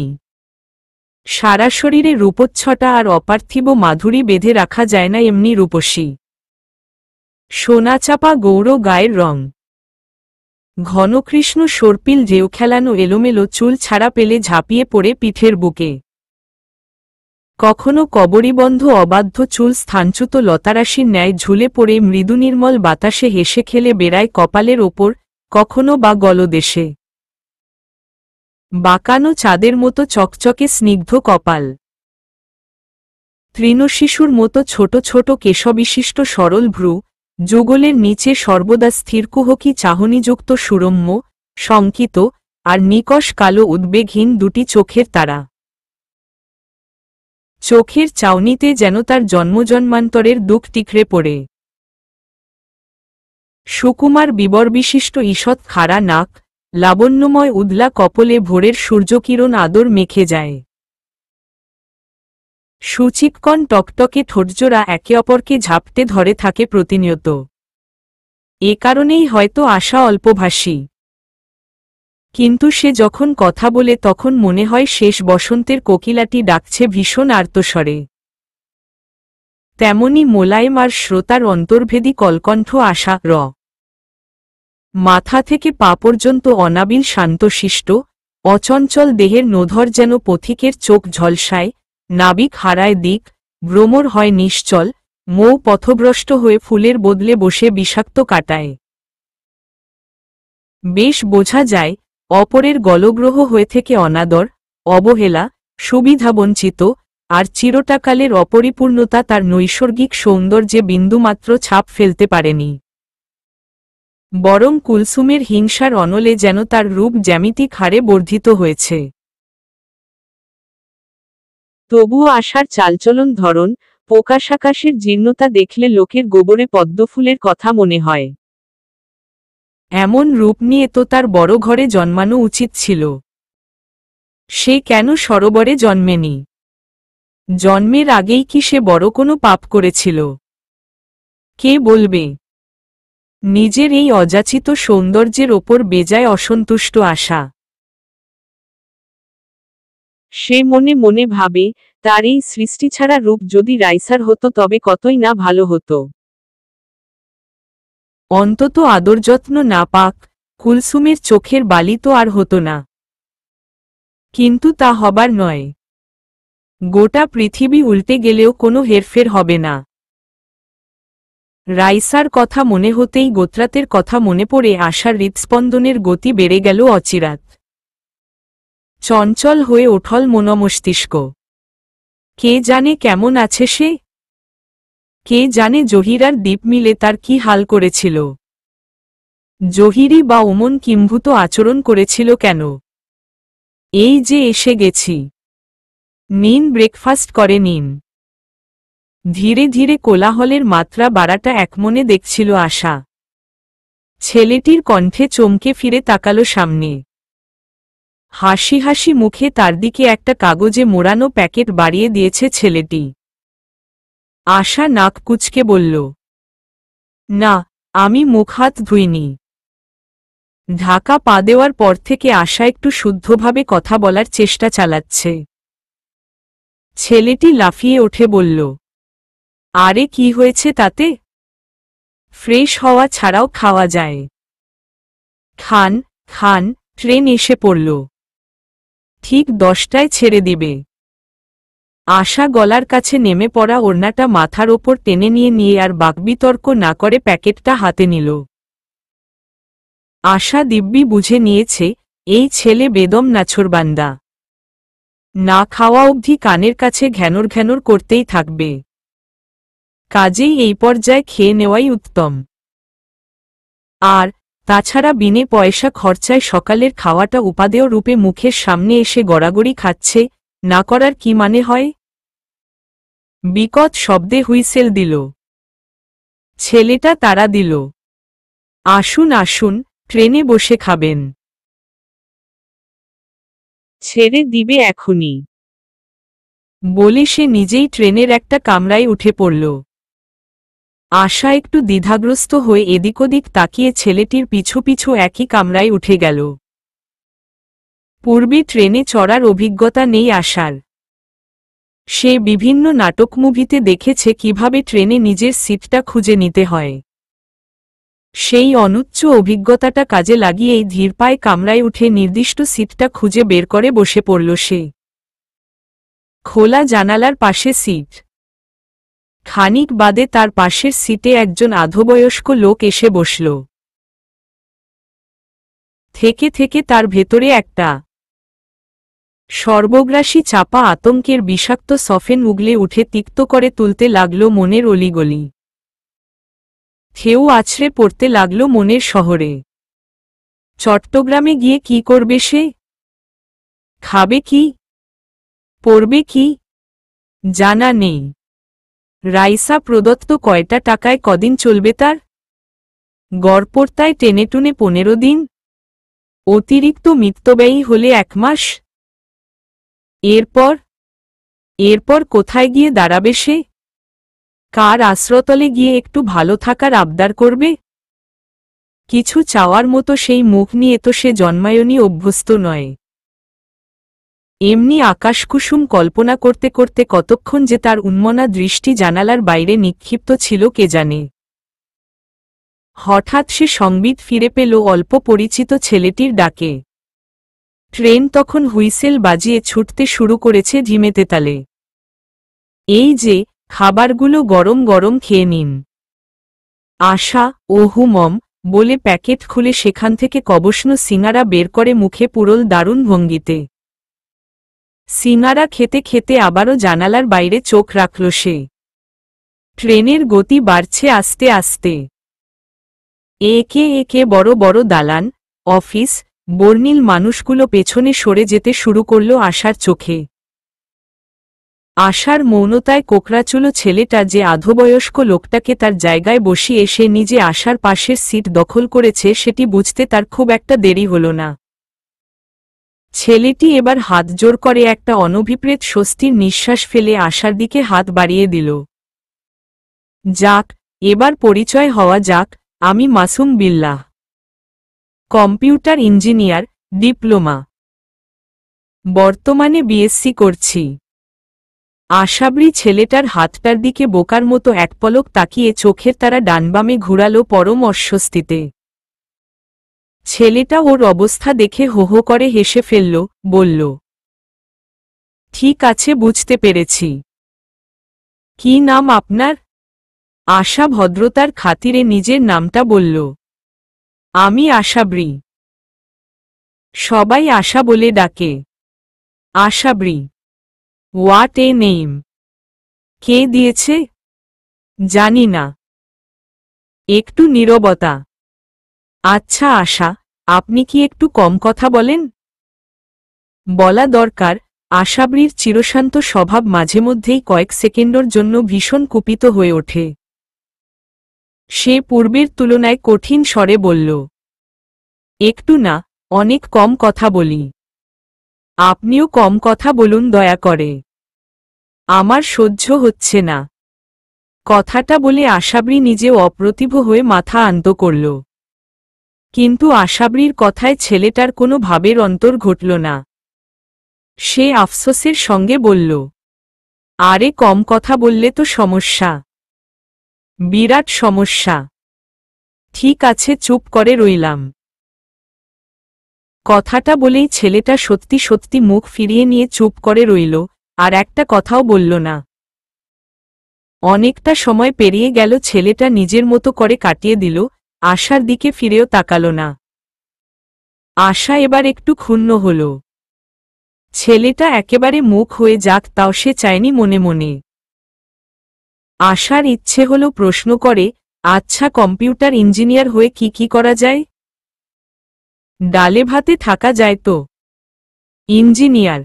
সারা শরীরে রূপচ্ছটা আর অপার্থিব মাধুরী বেঁধে রাখা যায় না এমনি রূপসী। সোনাচাপা গৌর গায়ের রং। ঘনকৃষ্ণ সর্পিল ঢেউ খেলানো এলোমেলো চুল ছাড়া পেলে ঝাঁপিয়ে পড়ে পিঠের বুকে। কখনো কবরীবন্ধ অবাধ্য চুল স্থানচ্যুত লতারাশির ন্যায় ঝুলে পড়ে মৃদু নির্মল বাতাসে হেসে খেলে বেড়ায় কপালের ওপর, কখনো বা গলদেশে। বাঁকানো চাঁদের মতো চকচকে স্নিগ্ধ কপাল। তৃণশিশুর মতো ছোট ছোট কেশবিশিষ্ট সরল ভ্রু, যুগলের নিচে সর্বদা স্থিরকুহকী চাহনিযুক্ত সুরম্য, শঙ্কিত আর নিকষ কালো উদ্বেগহীন দুটি চোখের তারা। চোখের চাউনিতে যেন তার জন্মজন্মান্তরের দুঃখ টিকরে পড়ে। সুকুমার বিবরবিশিষ্ট ঈষৎ খাড়া নাক, লাবণ্যময় উদলা কপলে ভোরের সূর্যকিরণ আদর মেখে যায়। সুচিকন টকটকে ঠোঁটজোড়া একে অপরকে ঝাপটে ধরে থাকে প্রতিনিয়ত। এ কারণেই হয়তো আশা অল্পভাষী। কিন্তু সে যখন কথা বলে তখন মনে হয় শেষ বসন্তের কোকিলাটি ডাকছে ভীষণ আর্তস্বরে। তেমনি মোলায়েম আর শ্রোতার অন্তর্ভেদী কলকণ্ঠ আশা র। মাথা থেকে পা পর্যন্ত অনাবিল শান্তশিষ্ট, অচঞ্চল দেহের নোধর যেন পথিকের চোখ ঝলসায়, নাবিক হারায় দিক, ভ্রমর হয় নিশ্চল, মৌ পথভ্রষ্ট হয়ে ফুলের বদলে বসে বিষাক্ত কাটায়। বেশ বোঝা যায়, অপরের গলগ্রহ হয়ে থেকে অনাদর, অবহেলা, সুবিধাবঞ্চিত আর চিরটাকালের অপরিপূর্ণতা তার নৈসর্গিক সৌন্দর্যে বিন্দুমাত্র ছাপ ফেলতে পারেনি। বরং কুলসুমের হিংসার অনলে যেন তার রূপ জ্যামিতিক হারে বর্ধিত হয়েছে। তবুও আশার চালচলন ধরন, প্রকাশাকাশের জীর্ণতা দেখলে লোকের গোবরে পদ্মফুলের কথা মনে হয়। এমন রূপ নিয়ে তো তার বড় ঘরে জন্মানো উচিত ছিল। সে কেন সরোবরে জন্মেনি? জন্মের আগেই কি সে বড় কোনো পাপ করেছিল? কে বলবে? নিজের এই অযাচিত সৌন্দর্যের ওপর বেজায় অসন্তুষ্ট আশা। সে মনে মনে ভাবে, তার এই সৃষ্টি ছাড়া রূপ যদি রাইসার হতো তবে কতই না ভালো হতো। অন্তত আদর যত্ন না পাক, কুলসুমের চোখের বালি তো আর হতো না। কিন্তু তা হবার নয়। গোটা পৃথিবী উল্টে গেলেও কোনো হেরফের হবে না। রাইসার কথা মনে হতেই গোত্রাতের কথা মনে পড়ে আশার হৃৎস্পন্দনের গতি বেড়ে গেল অচিরাত। চঞ্চল হয়ে ওঠল মনমস্তিষ্ক। কে জানে কেমন আছে সে? কে জানে জহিরার দ্বীপ মিলে তার কি হাল করেছিল? জহিরি বা ওমন কিম্ভূত আচরণ করেছিল কেন? এই যে এসে গেছি। নিন, ব্রেকফাস্ট করে নিন। ধীরে ধীরে কোলাহলের মাত্রা বাড়াটা একমনে দেখছিল আশা। ছেলেটির কণ্ঠে চমকে ফিরে তাকালো সামনে। হাসি হাসি মুখে তার দিকে একটা কাগজে মোড়ানো প্যাকেট বাড়িয়ে দিয়েছে ছেলেটি। আশা নাক কুঁচকে বলল, না, আমি মুখ হাত ধুইনি। ঢাকা পা দেওয়ার পর থেকে আশা একটু শুদ্ধভাবে কথা বলার চেষ্টা চালাচ্ছে। ছেলেটি লাফিয়ে ওঠে বলল, আরে কি হয়েছে তাতে? ফ্রেশ হওয়া ছাড়াও খাওয়া যায়। খান খান, ট্রেন এসে পড়ল। ঠিক 10টায় ছেড়ে দিবে। আশা গলার কাছে নেমে পড়া ওড়নাটা মাথার ওপর টেনে নিয়ে আর বাকবিতর্ক না করে প্যাকেটটা হাতে নিল। আশা দিব্যি বুঝে নিয়েছে, এই ছেলে বেদম নাছোড়বান্দা। না খাওয়া অবধি কানের কাছে ঘ্যানর ঘ্যানর করতেই থাকবে। কাজেই এই পর্যায়ে খেয়ে নেওয়াই উত্তম। আর তাছাড়া বিনে পয়সা খরচায় সকালের খাওয়াটা উপাদেয় রূপে মুখের সামনে এসে গড়াগড়ি খাচ্ছে, না করার কি মানে হয়? বিকট শব্দে হুইসেল দিল। ছেলেটা তাড়া দিল, আসুন আসুন, ট্রেনে বসে খাবেন। ছেড়ে দিবে এখনই, বলে সে নিজেই ট্রেনের একটা কামরায় উঠে পড়ল। আশা একটু দ্বিধাগ্রস্ত হয়ে এদিক ওদিক তাকিয়ে ছেলেটির পিছু পিছু একই কামরায় উঠে গেল। পূর্বে ট্রেনে চড়ার অভিজ্ঞতা নেই আশার। সে বিভিন্ন নাটক মুভিতে দেখেছে কিভাবে ট্রেনে নিজের সিটটা খুঁজে নিতে হয়। সেই অনুচ্চ অভিজ্ঞতাটা কাজে লাগিয়েই ধীর পায়ে কামরায় উঠে নির্দিষ্ট সিটটা খুঁজে বের করে বসে পড়ল সে। খোলা জানালার পাশে সিট। খানিক বাদে তার পাশের সিটে একজন আধবয়স্ক লোক এসে বসল। থেকে থেকে তার ভেতরে একটা সর্বগ্রাসী চাপা আতঙ্কের বিষাক্ত সফেন উগলে উঠে তিক্ত করে তুলতে লাগল মনের অলিগলি। ঢেউ আছড়ে পড়তে লাগল মনের শহরে। চট্টগ্রামে গিয়ে কি করবে সে? খাবে কি? পড়বে কি? জানা নেই। রাইসা প্রদত্ত কয়টা টাকায় কদিন চলবে তার? গড়পড়তায় টেনেটুনে 15 দিন। অতিরিক্ত মিতব্যয়ী হলে 1 মাস। এরপর কোথায় গিয়ে দাঁড়াবে সে? কার আশ্রতলে গিয়ে একটু ভালো থাকার আবদার করবে? কিছু চাওয়ার মতো সেই মুখ নিয়ে তো সে জন্মায়নি অভ্যস্ত নয়। এমনি আকাশকুসুম কল্পনা করতে করতে কতক্ষণ যে তার উন্মনা দৃষ্টি জানালার বাইরে নিক্ষিপ্ত ছিল কে জানে। হঠাৎ সে সংবিত ফিরে পেল অল্প পরিচিত ছেলেটির ডাকে। ট্রেন তখন হুইসেল বাজিয়ে ছুটতে শুরু করেছে ঝিমেতে তালে। এই যে, খাবারগুলো গরম গরম খেয়ে নিন। আশা ওহু মম বলে প্যাকেট খুলে সেখান থেকে কবষ্ণ সিঙারা বের করে মুখে পুরল দারুণ ভঙ্গিতে। সিঙারা খেতে খেতে আবারও জানালার বাইরে চোখ রাখল সে। ট্রেনের গতি বাড়ছে আস্তে আস্তে। একে একে বড় বড় দালান, অফিস, বর্ণিল মানুষগুলো পেছনে সরে যেতে শুরু করল আশার চোখে। আশার মৌনতায় কোকড়াচুলো ছেলেটা যে আধবয়স্ক লোকটাকে তার জায়গায় বসিয়ে সে নিজে আশার পাশের সিট দখল করেছে সেটি বুঝতে তার খুব একটা দেরি হল না। ছেলেটি এবার হাত জোর করে একটা অনভিপ্রেত স্বস্তির নিঃশ্বাস ফেলে আশার দিকে হাত বাড়িয়ে দিল। যাক, এবার পরিচয় হওয়া যাক, আমি Masum Billah, computer engineer, diploma, বর্তমানে বিএসসি করছি। আশাবরী ছেলেটার হাতটার দিকে বোকার মতো এক পলক তাকিয়ে চোখের তারা ডানবামে ঘুরালো পরম অস্বস্তিতে। ছেলেটা ওর অবস্থা দেখে হো হো করে হেসে ফেলল, বলল, ঠিক আছে, বুঝতে পেরেছি। কি নাম আপনার? আশা ভদ্রতার খাতিরে নিজের নামটা বলল। আমি আশাবরী। সবাই আশা বলে ডাকে। আশাবরী। What a name. কে দিয়েছে? জানি না। একটু নীরবতা। আচ্ছা আশা, আপনি কি একটু কম কথা বলেন? বলা দরকার, আশাবরীর চিরশান্ত স্বভাব মাঝে মধ্যেই কয়েক সেকেন্ডের জন্য ভীষণ কুপিত হয়ে ওঠে। সে পূর্বের তুলনায় কঠিন স্বরে বলল, একটু না, অনেক কম কথা বলি। আপনিও কম কথা বলুন দয়া করে। আমার সহ্য হচ্ছে না। কথাটা বলে আশাবরী নিজেও অপ্রতিভ হয়ে মাথা আনত করল। কিন্তু আশাবরীর কথায় ছেলেটার কোনো ভাবের অন্তর ঘটল না। সে আফসোসের সঙ্গে বলল, আরে কম কথা বললে তো সমস্যা, বিরাট সমস্যা। ঠিক আছে, চুপ করে রইলাম। কথাটা বলেই ছেলেটা সত্যি সত্যি মুখ ফিরিয়ে নিয়ে চুপ করে রইল, আর একটা কথাও বলল না। অনেকটা সময় পেরিয়ে গেল, ছেলেটা নিজের মতো করে কাটিয়ে দিল, আশার দিকে ফিরেও তাকাল না। আশা এবার একটু ক্ষুণ্ণ হল। ছেলেটা একেবারে মুখ হয়ে যাক তাও সে চায়নি মনে মনে। আশার ইচ্ছে হল প্রশ্ন করে, আচ্ছা কম্পিউটার ইঞ্জিনিয়ার হয়ে কি কি করা যায়? ডালে ভাতে থাকা যায় তো? ইঞ্জিনিয়ার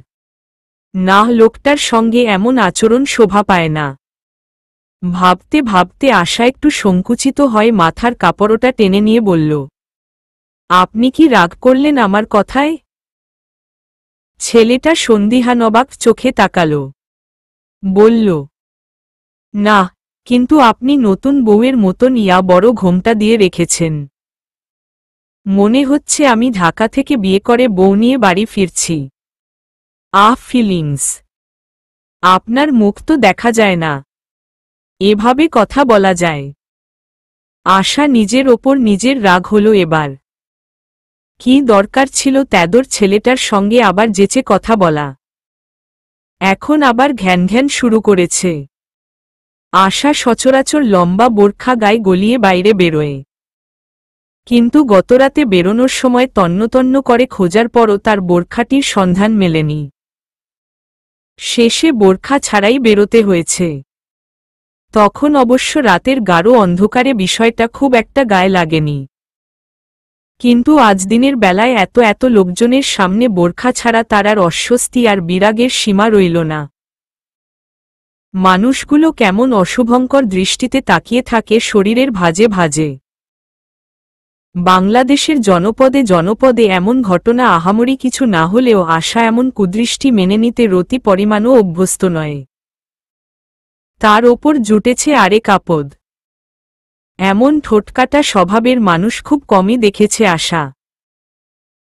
না, লোকটার সঙ্গে এমন আচরণ শোভা পায় না। ভাবতে ভাবতে আশা একটু সংকুচিত হয় মাথার কাপড়টা টেনে নিয়ে বলল, আপনি কি রাগ করলেন আমার কথায়? ছেলেটা সন্দিহানবাক চোখে তাকাল। বলল, না, কিন্তু আপনি নতুন বউয়ের মতন ইয়া বড় ঘোমটা দিয়ে রেখেছেন। মনে হচ্ছে আমি ঢাকা থেকে বিয়ে করে বউ নিয়ে বাড়ি ফিরছি। ফিলিংস। আপনার মুখ তো দেখা যায় না, এভাবে কথা বলা যায়? আশা নিজের ওপর নিজের রাগ হল এবার। কি দরকার ছিল তেদর ছেলেটার সঙ্গে আবার যেচে কথা বলা? এখন আবার ঘ্যান ঘ্যান শুরু করেছে। আশা সচরাচর লম্বা বোরখা গায়ে গলিয়ে বাইরে বেরোয়। কিন্তু গতরাতে বেরোনোর সময় তন্নতন্ন করে খোঁজার পরও তার বোরখাটির সন্ধান মেলেনি। শেষে বোরখা ছাড়াই বেরোতে হয়েছে। তখন অবশ্য রাতের গাঢ় অন্ধকারে বিষয়টা খুব একটা গায়ে লাগেনি। কিন্তু আজ দিনের বেলায় এত এত লোকজনের সামনে বোরখা ছাড়া তার আর অস্বস্তি আর বিরাগের সীমা রইল না। মানুষগুলো কেমন অশুভঙ্কর দৃষ্টিতে তাকিয়ে থাকে শরীরের ভাঁজে ভাঁজে। বাংলাদেশের জনপদে জনপদে এমন ঘটনা আহামরি কিছু না হলেও আশা এমন কুদৃষ্টি মেনে নিতে রতি পরিমাণও অভ্যস্ত নয়। তার ওপর জুটেছে আরেক আপদ। এমন ঠোঁটকাটা স্বভাবের মানুষ খুব কমই দেখেছে আশা।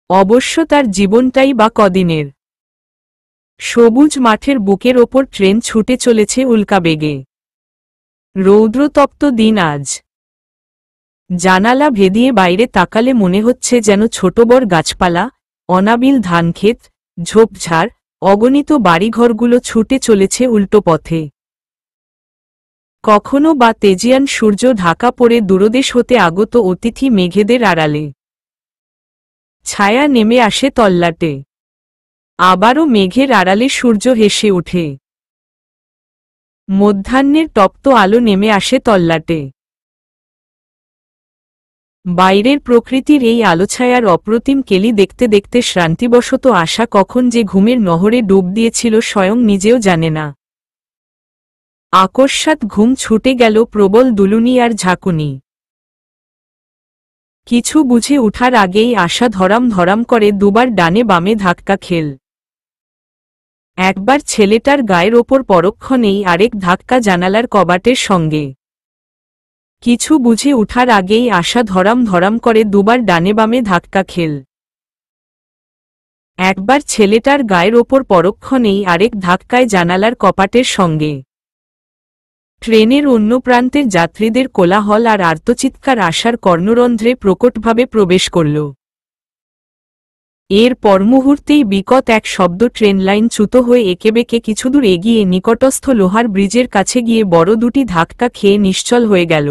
অবশ্য তার জীবনটাই বা কদিনের। সবুজ মাঠের বুকের ওপর ট্রেন ছুটে চলেছে উল্কাবেগে। রৌদ্রতপ্ত দিন আজ। জানালা ভেদিয়ে বাইরে তাকালে মনে হচ্ছে যেন ছোট বড় গাছপালা, অনাবিল ধানক্ষেত, ঝোপঝাড়, অগণিত বাড়িঘরগুলো ছুটে চলেছে উল্টো পথে। কখনো বা তেজিয়ান সূর্য ঢাকা পড়ে দূরদেশ হতে আগত অতিথি মেঘেদের আড়ালে ছায়া নেমে আসে তল্লাটে। আবারও মেঘের আড়ালে সূর্য হেসে ওঠে। মধ্যাহ্নের তপ্ত আলো নেমে আসে তল্লাটে। বাইরের প্রকৃতির এই আলোছায়ার অপ্রতিম কেলি দেখতে দেখতে শ্রান্তিবশত আশা কখন যে ঘুমের নহরে ডুব দিয়েছিল স্বয়ং নিজেও জানে না। আকস্মাৎ ঘুম ছুটে গেল প্রবল দুলুনি আর ঝাঁকুনি। কিছু বুঝে উঠার আগেই আশা ধরাম ধরাম করে দুবার ডানে বামে ধাক্কা খেল। একবার ছেলেটার গায়ের ওপর পরক্ষণেই আরেক ধাক্কা জানালার কবাটের সঙ্গে। কিছু বুঝে উঠার আগেই আশা ধরাম ধরাম করে দুবার ডানে বামে ধাক্কা খেল। একবার ছেলেটার গায়ের ওপর পরক্ষণেই আরেক ধাক্কায় জানালার কপাটের সঙ্গে। ট্রেনের অন্য প্রান্তের যাত্রীদের কোলাহল আর আর্তচিৎকার আশার কর্ণরন্ধ্রে প্রকটভাবে প্রবেশ করল। এর পর মুহূর্তেই বিকট এক শব্দ ট্রেন লাইন চ্যুত হয়ে একেবেঁকে কিছুদূর এগিয়ে নিকটস্থ লোহার ব্রিজের কাছে গিয়ে বড় দুটি ধাক্কা খেয়ে নিশ্চল হয়ে গেল।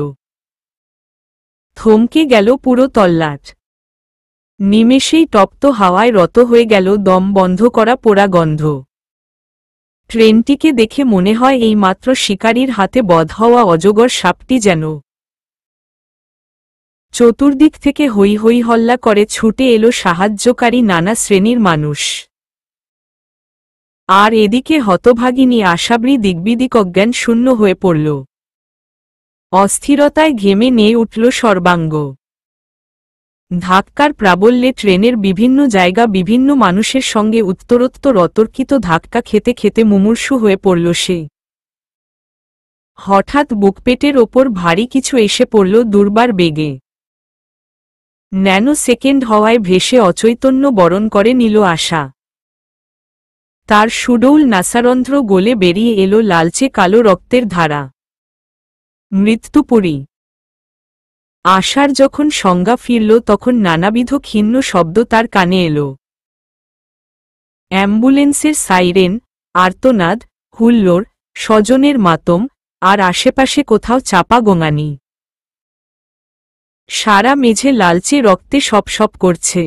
থমকে গেল পুরো তল্লাট। নিমেষেই তপ্ত হাওয়ায় রত হয়ে গেল দম বন্ধ করা পোড়া গন্ধ। ট্রেনটিকে দেখে মনে হয় এইমাত্র শিকারীর হাতে বধ হওয়া অজগর সাপটি যেন। চতুর্দিক থেকে হৈ হৈ হল্লা করে ছুটে এলো সাহায্যকারী নানা শ্রেণীর মানুষ। আর এদিকে হতভাগিনী আশাবৃ দিগ্বিদিক অজ্ঞান শূন্য হয়ে পড়ল। অস্থিরতায় ঘেমে নিয়ে উঠল সর্বাঙ্গ। ধাক্কার প্রাবল্যে ট্রেনের বিভিন্ন জায়গা বিভিন্ন মানুষের সঙ্গে উত্তরোত্তর অতর্কিত ধাক্কা খেতে খেতে মুমূর্ষু হয়ে পড়ল সে। হঠাৎ বুকপেটের ওপর ভারী কিছু এসে পড়ল দুর্বার বেগে। ন্যানো সেকেন্ড হওয়ায় ভেসে অচৈতন্য বরণ করে নিল আশা। তার সুডৌল নাসারন্ধ্র গলে বেরিয়ে এলো লালচে কালো রক্তের ধারা। মৃত্যুপুরী। আশার যখন সংজ্ঞা ফিরল তখন নানাবিধ ক্ষীণ শব্দ তার কানে এলো। অ্যাম্বুলেন্সের সাইরেন, আর্তনাদ, হুল্লোড়, স্বজনের মাতম, আর আশেপাশে কোথাও চাপা গোঙানি। সারা মেঝে লালচে রক্তে সপসপ করছে।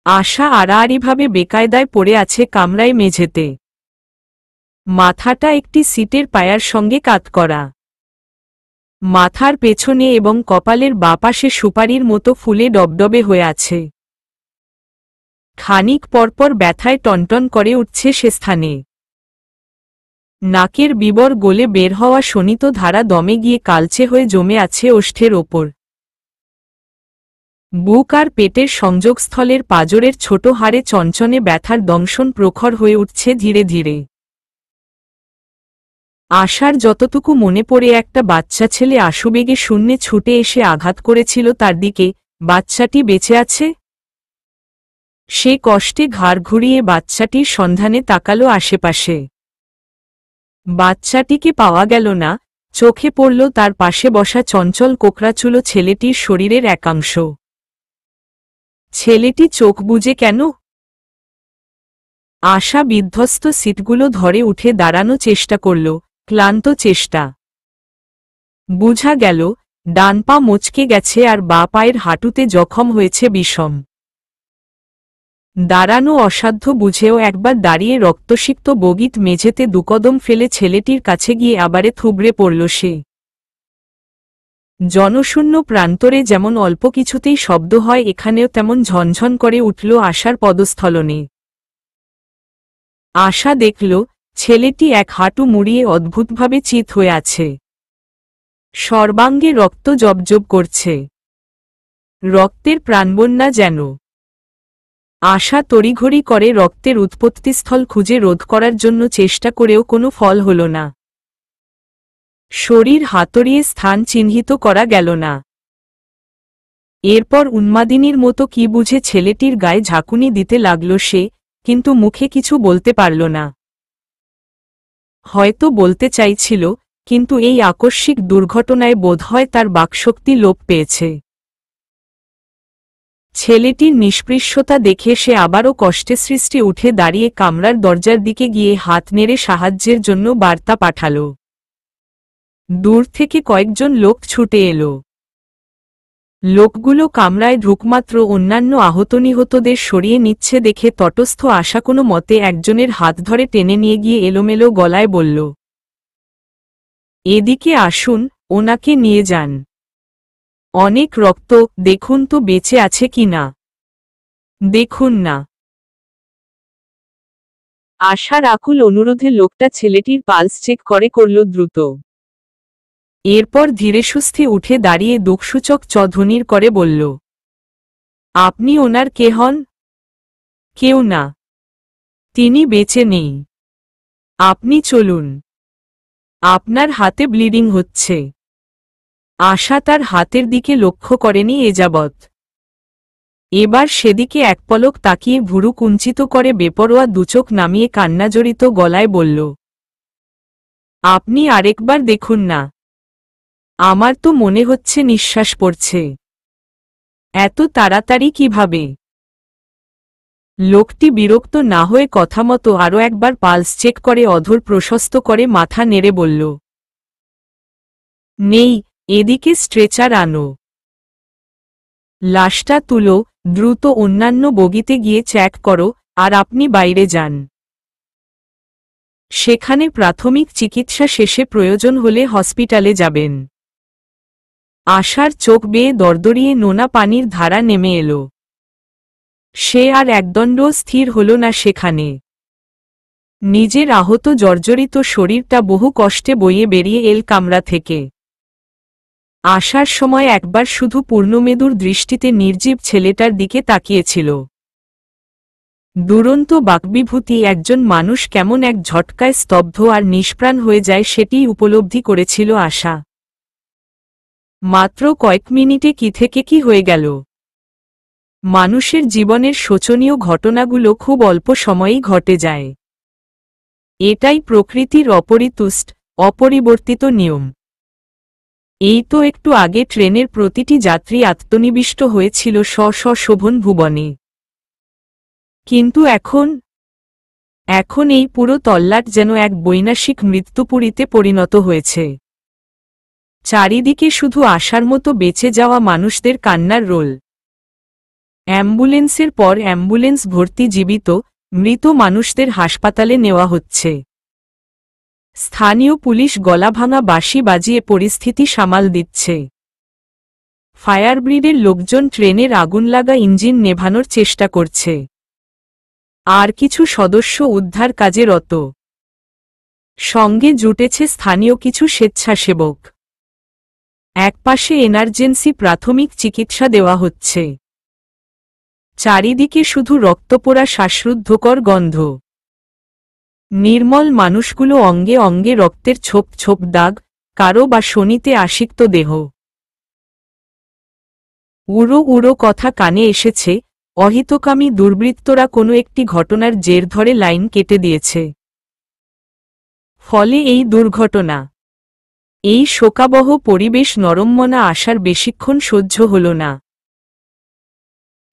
আশা আড়াআড়িভাবে বেকায়দায় পড়ে আছে কামরায় মেঝেতে। মাথাটা একটি সিটের পায়ার সঙ্গে কাত করা। মাথার পেছনে এবং কপালের বাপাশে সুপারির মতো ফুলে ডবডবে হয়ে আছে। খানিক পরপর ব্যথায় টনটন করে উঠছে সে স্থানে। নাকের বিবর গলে বের হওয়া শোণিত ধারা দমে গিয়ে কালচে হয়ে জমে আছে ওষ্ঠের ওপর। বুক আর পেটের সংযোগস্থলের পাঁজরের ছোট হাড়ে চঞ্চনে ব্যথার দংশন প্রখর হয়ে উঠছে ধীরে ধীরে। আশার যতটুকু মনে পড়ে একটা বাচ্চা ছেলে আশুবেগে শূন্যে ছুটে এসে আঘাত করেছিল তার দিকে, বাচ্চাটি বেঁচে আছে। সে কষ্টে ঘাড় ঘুরিয়ে বাচ্চাটির সন্ধানে তাকালো আশেপাশে। বাচ্চাটিকে পাওয়া গেল না। চোখে পড়ল তার পাশে বসা চঞ্চল কোকড়াচুলো ছেলেটির শরীরের একাংশ। ছেলেটি চোখ বুজে কেন? আশা বিধ্বস্ত সিটগুলো ধরে উঠে দাঁড়ানো চেষ্টা করল, ক্লান্ত চেষ্টা। বুঝা গেল ডান পা মচকে গেছে আর বাঁ পায়ের হাঁটুতে জখম হয়েছে বিষম। দাঁড়ানো অসাধ্য বুঝেও একবার দাঁড়িয়ে রক্তসিক্ত বগিত মেঝেতে দুকদম ফেলে ছেলেটির কাছে গিয়ে আবারে থুবড়ে পড়ল সে। জনশূন্য প্রান্তরে যেমন অল্প কিছুতেই শব্দ হয় এখানেও তেমন ঝনঝন করে উঠল আশার পদস্থলনে। আশা দেখল ছেলেটি এক হাঁটু মুড়িয়ে অদ্ভুতভাবে চিত হয়ে আছে। সর্বাঙ্গে রক্ত জবজব করছে। রক্তের প্রাণবন্যা যেন। আশা তড়িঘড়ি করে রক্তের উৎপত্তিস্থল খুঁজে রোধ করার জন্য চেষ্টা করেও কোনো ফল হল না। শরীর হাতড়িয়ে স্থান চিহ্নিত করা গেল না। এরপর উন্মাদিনীর মতো কি বুঝে ছেলেটির গায়ে ঝাঁকুনি দিতে লাগল সে, কিন্তু মুখে কিছু বলতে পারল না। হয়তো বলতে চাইছিল, কিন্তু এই আকস্মিক দুর্ঘটনায় বোধহয় তার বাকশক্তি লোপ পেয়েছে। ছেলেটির নিষ্পৃশ্যতা দেখে সে আবারও কষ্টে সৃষ্টে উঠে দাঁড়িয়ে কামরার দরজার দিকে গিয়ে হাত নেড়ে সাহায্যের জন্য বার্তা পাঠাল। দূর থেকে কয়েকজন লোক ছুটে এলো। লোকগুলো কামরায় ঢুকমাত্র অন্যান্য আহত নিহতদের সরিয়ে নিচ্ছে দেখে তটস্থ আশা কোনো মতে একজনের হাত ধরে টেনে নিয়ে গিয়ে এলোমেলো গলায় বলল, এদিকে আসুন, ওনাকে নিয়ে যান। অনেক রক্ত, দেখুন তো বেঁচে আছে কিনা। দেখুন না। আশার আকুল অনুরোধে লোকটা ছেলেটির পালস চেক করল দ্রুত। এরপর ধীরে সুস্থে উঠে দাঁড়িয়ে দুঃসূচক ধ্বনির করে বলল, আপনি ওনার কে হন? কেউ না, তিনি বেঁচে নেই। আপনি চলুন, আপনার হাতে ব্লিডিং হচ্ছে। আশা তার হাতের দিকে লক্ষ্য করেনি এ যাবৎ। এবার সেদিকে এক পলক তাকিয়ে ভুরু কুঞ্চিত করে বেপরোয়া দুচোখ নামিয়ে কান্নাজড়িত গলায় বলল, আপনি আরেকবার দেখুন না। আমার তো মনে হচ্ছে নিঃশ্বাস পড়ছে। এত তাড়াতাড়ি কিভাবে? লোকটি বিরক্ত না হয়ে কথামতো আরও একবার পালস চেক করে অধর প্রশস্ত করে মাথা নেড়ে বলল, নেই, এদিকে স্ট্রেচার আনো। লাশটা তুলো, দ্রুত অন্যান্য বগিতে গিয়ে চেক করো, আর আপনি বাইরে যান। সেখানে প্রাথমিক চিকিৎসা শেষে প্রয়োজন হলে হসপিটালে যাবেন। আশার চোখ বেয়ে দরদরিয়ে নোনা পানির ধারা নেমে এলো। সে আর একদণ্ড স্থির হল না সেখানে। নিজের আহত জর্জরিত শরীরটা বহু কষ্টে বইয়ে বেরিয়ে এল কামরা থেকে। আসার সময় একবার শুধু পূর্ণমেদুর দৃষ্টিতে নির্জীব ছেলেটার দিকে তাকিয়েছিল। দুরন্ত বাকবিভূতি একজন মানুষ কেমন এক ঝটকায় স্তব্ধ আর নিষ্প্রাণ হয়ে যায় সেটিই উপলব্ধি করেছিল আশা। মাত্র কয়েক মিনিটে কি থেকে কি হয়ে গেল। মানুষের জীবনের শোচনীয় ঘটনাগুলো খুব অল্প সময়েই ঘটে যায়। এটাই প্রকৃতির অপরিবর্তিত নিয়ম। এই তো একটু আগে ট্রেনের প্রতিটি যাত্রী আত্মনিবিষ্ট হয়েছিল শোভন ভুবনে। কিন্তু এখন এই পুরো তল্লাট যেন এক বৈনাশিক মৃত্যুপুরীতে পরিণত হয়েছে। চারিদিকে শুধু আশার মতো বেঁচে যাওয়া মানুষদের কান্নার রোল। অ্যাম্বুলেন্সের পর অ্যাম্বুলেন্স ভর্তি জীবিত, মৃত মানুষদের হাসপাতালে নেওয়া হচ্ছে। স্থানীয় পুলিশ গলাভাঙা বাঁশি বাজিয়ে পরিস্থিতি সামাল দিচ্ছে। ফায়ার ব্রিগেডের লোকজন ট্রেনের আগুন লাগা ইঞ্জিন নেভানোর চেষ্টা করছে। আর কিছু সদস্য উদ্ধার কাজে রত। সঙ্গে জুটেছে স্থানীয় কিছু স্বেচ্ছাসেবক। একপাশে এমার্জেন্সি প্রাথমিক চিকিৎসা দেওয়া হচ্ছে। চারিদিকে শুধু রক্তপোড়া শ্বাসরুদ্ধকর গন্ধ। নির্মল মানুষগুলো অঙ্গে অঙ্গে রক্তের ছোপ ছোপ দাগ, কারো বা শনিতে আসিক্ত দেহ। উড়ো উড়ো কথা কানে এসেছে, অহিতকামী দুর্বৃত্তরা কোনো একটি ঘটনার জের ধরে লাইন কেটে দিয়েছে। ফলে এই দুর্ঘটনা। এই শোকাবহ পরিবেশ নরম্যনা আসার বেশিক্ষণ সহ্য হল না।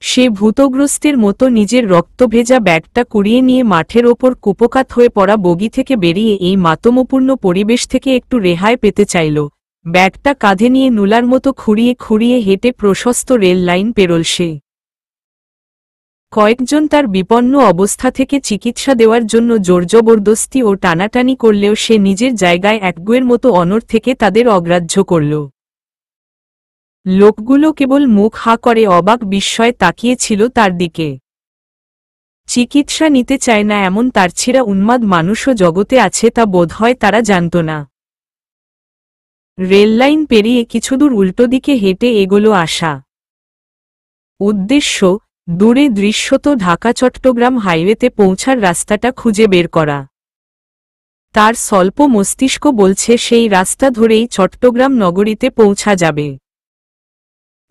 সে ভূতগ্রস্তের মতো নিজের রক্তভেজা ব্যাগটা কুড়িয়ে নিয়ে মাঠের ওপর কুপোকাত হয়ে পড়া বগি থেকে বেরিয়ে এই মাতমপূর্ণ পরিবেশ থেকে একটু রেহাই পেতে চাইল। ব্যাগটা কাঁধে নিয়ে নুলার মতো খুঁড়িয়ে খুঁড়িয়ে হেঁটে প্রশস্ত রেল লাইন পেরোল সে। কয়েকজন তার বিপন্ন অবস্থা থেকে চিকিৎসা দেওয়ার জন্য জোরজবরদস্তি ও টানাটানি করলেও সে নিজের জায়গায় একগুয়ের মতো অনড় থেকে তাদের অগ্রাহ্য করল। লোকগুলো কেবল মুখ হা করে অবাক বিস্ময়ে তাকিয়েছিল তার দিকে। চিকিৎসা নিতে চায় না এমন তারছিরা উন্মাদ মানুষও জগতে আছে তা বোধহয় তারা জানত না। রেললাইন পেরিয়ে কিছুদূর উল্টো দিকে হেঁটে এগোলো আশা। উদ্দেশ্য, দূরে দৃশ্যত ঢাকা-চট্টগ্রাম হাইওয়েতে পৌঁছার রাস্তাটা খুঁজে বের করা। তার স্বল্প মস্তিষ্ক বলছে সেই রাস্তা ধরেই চট্টগ্রাম নগরীতে পৌঁছা যাবে।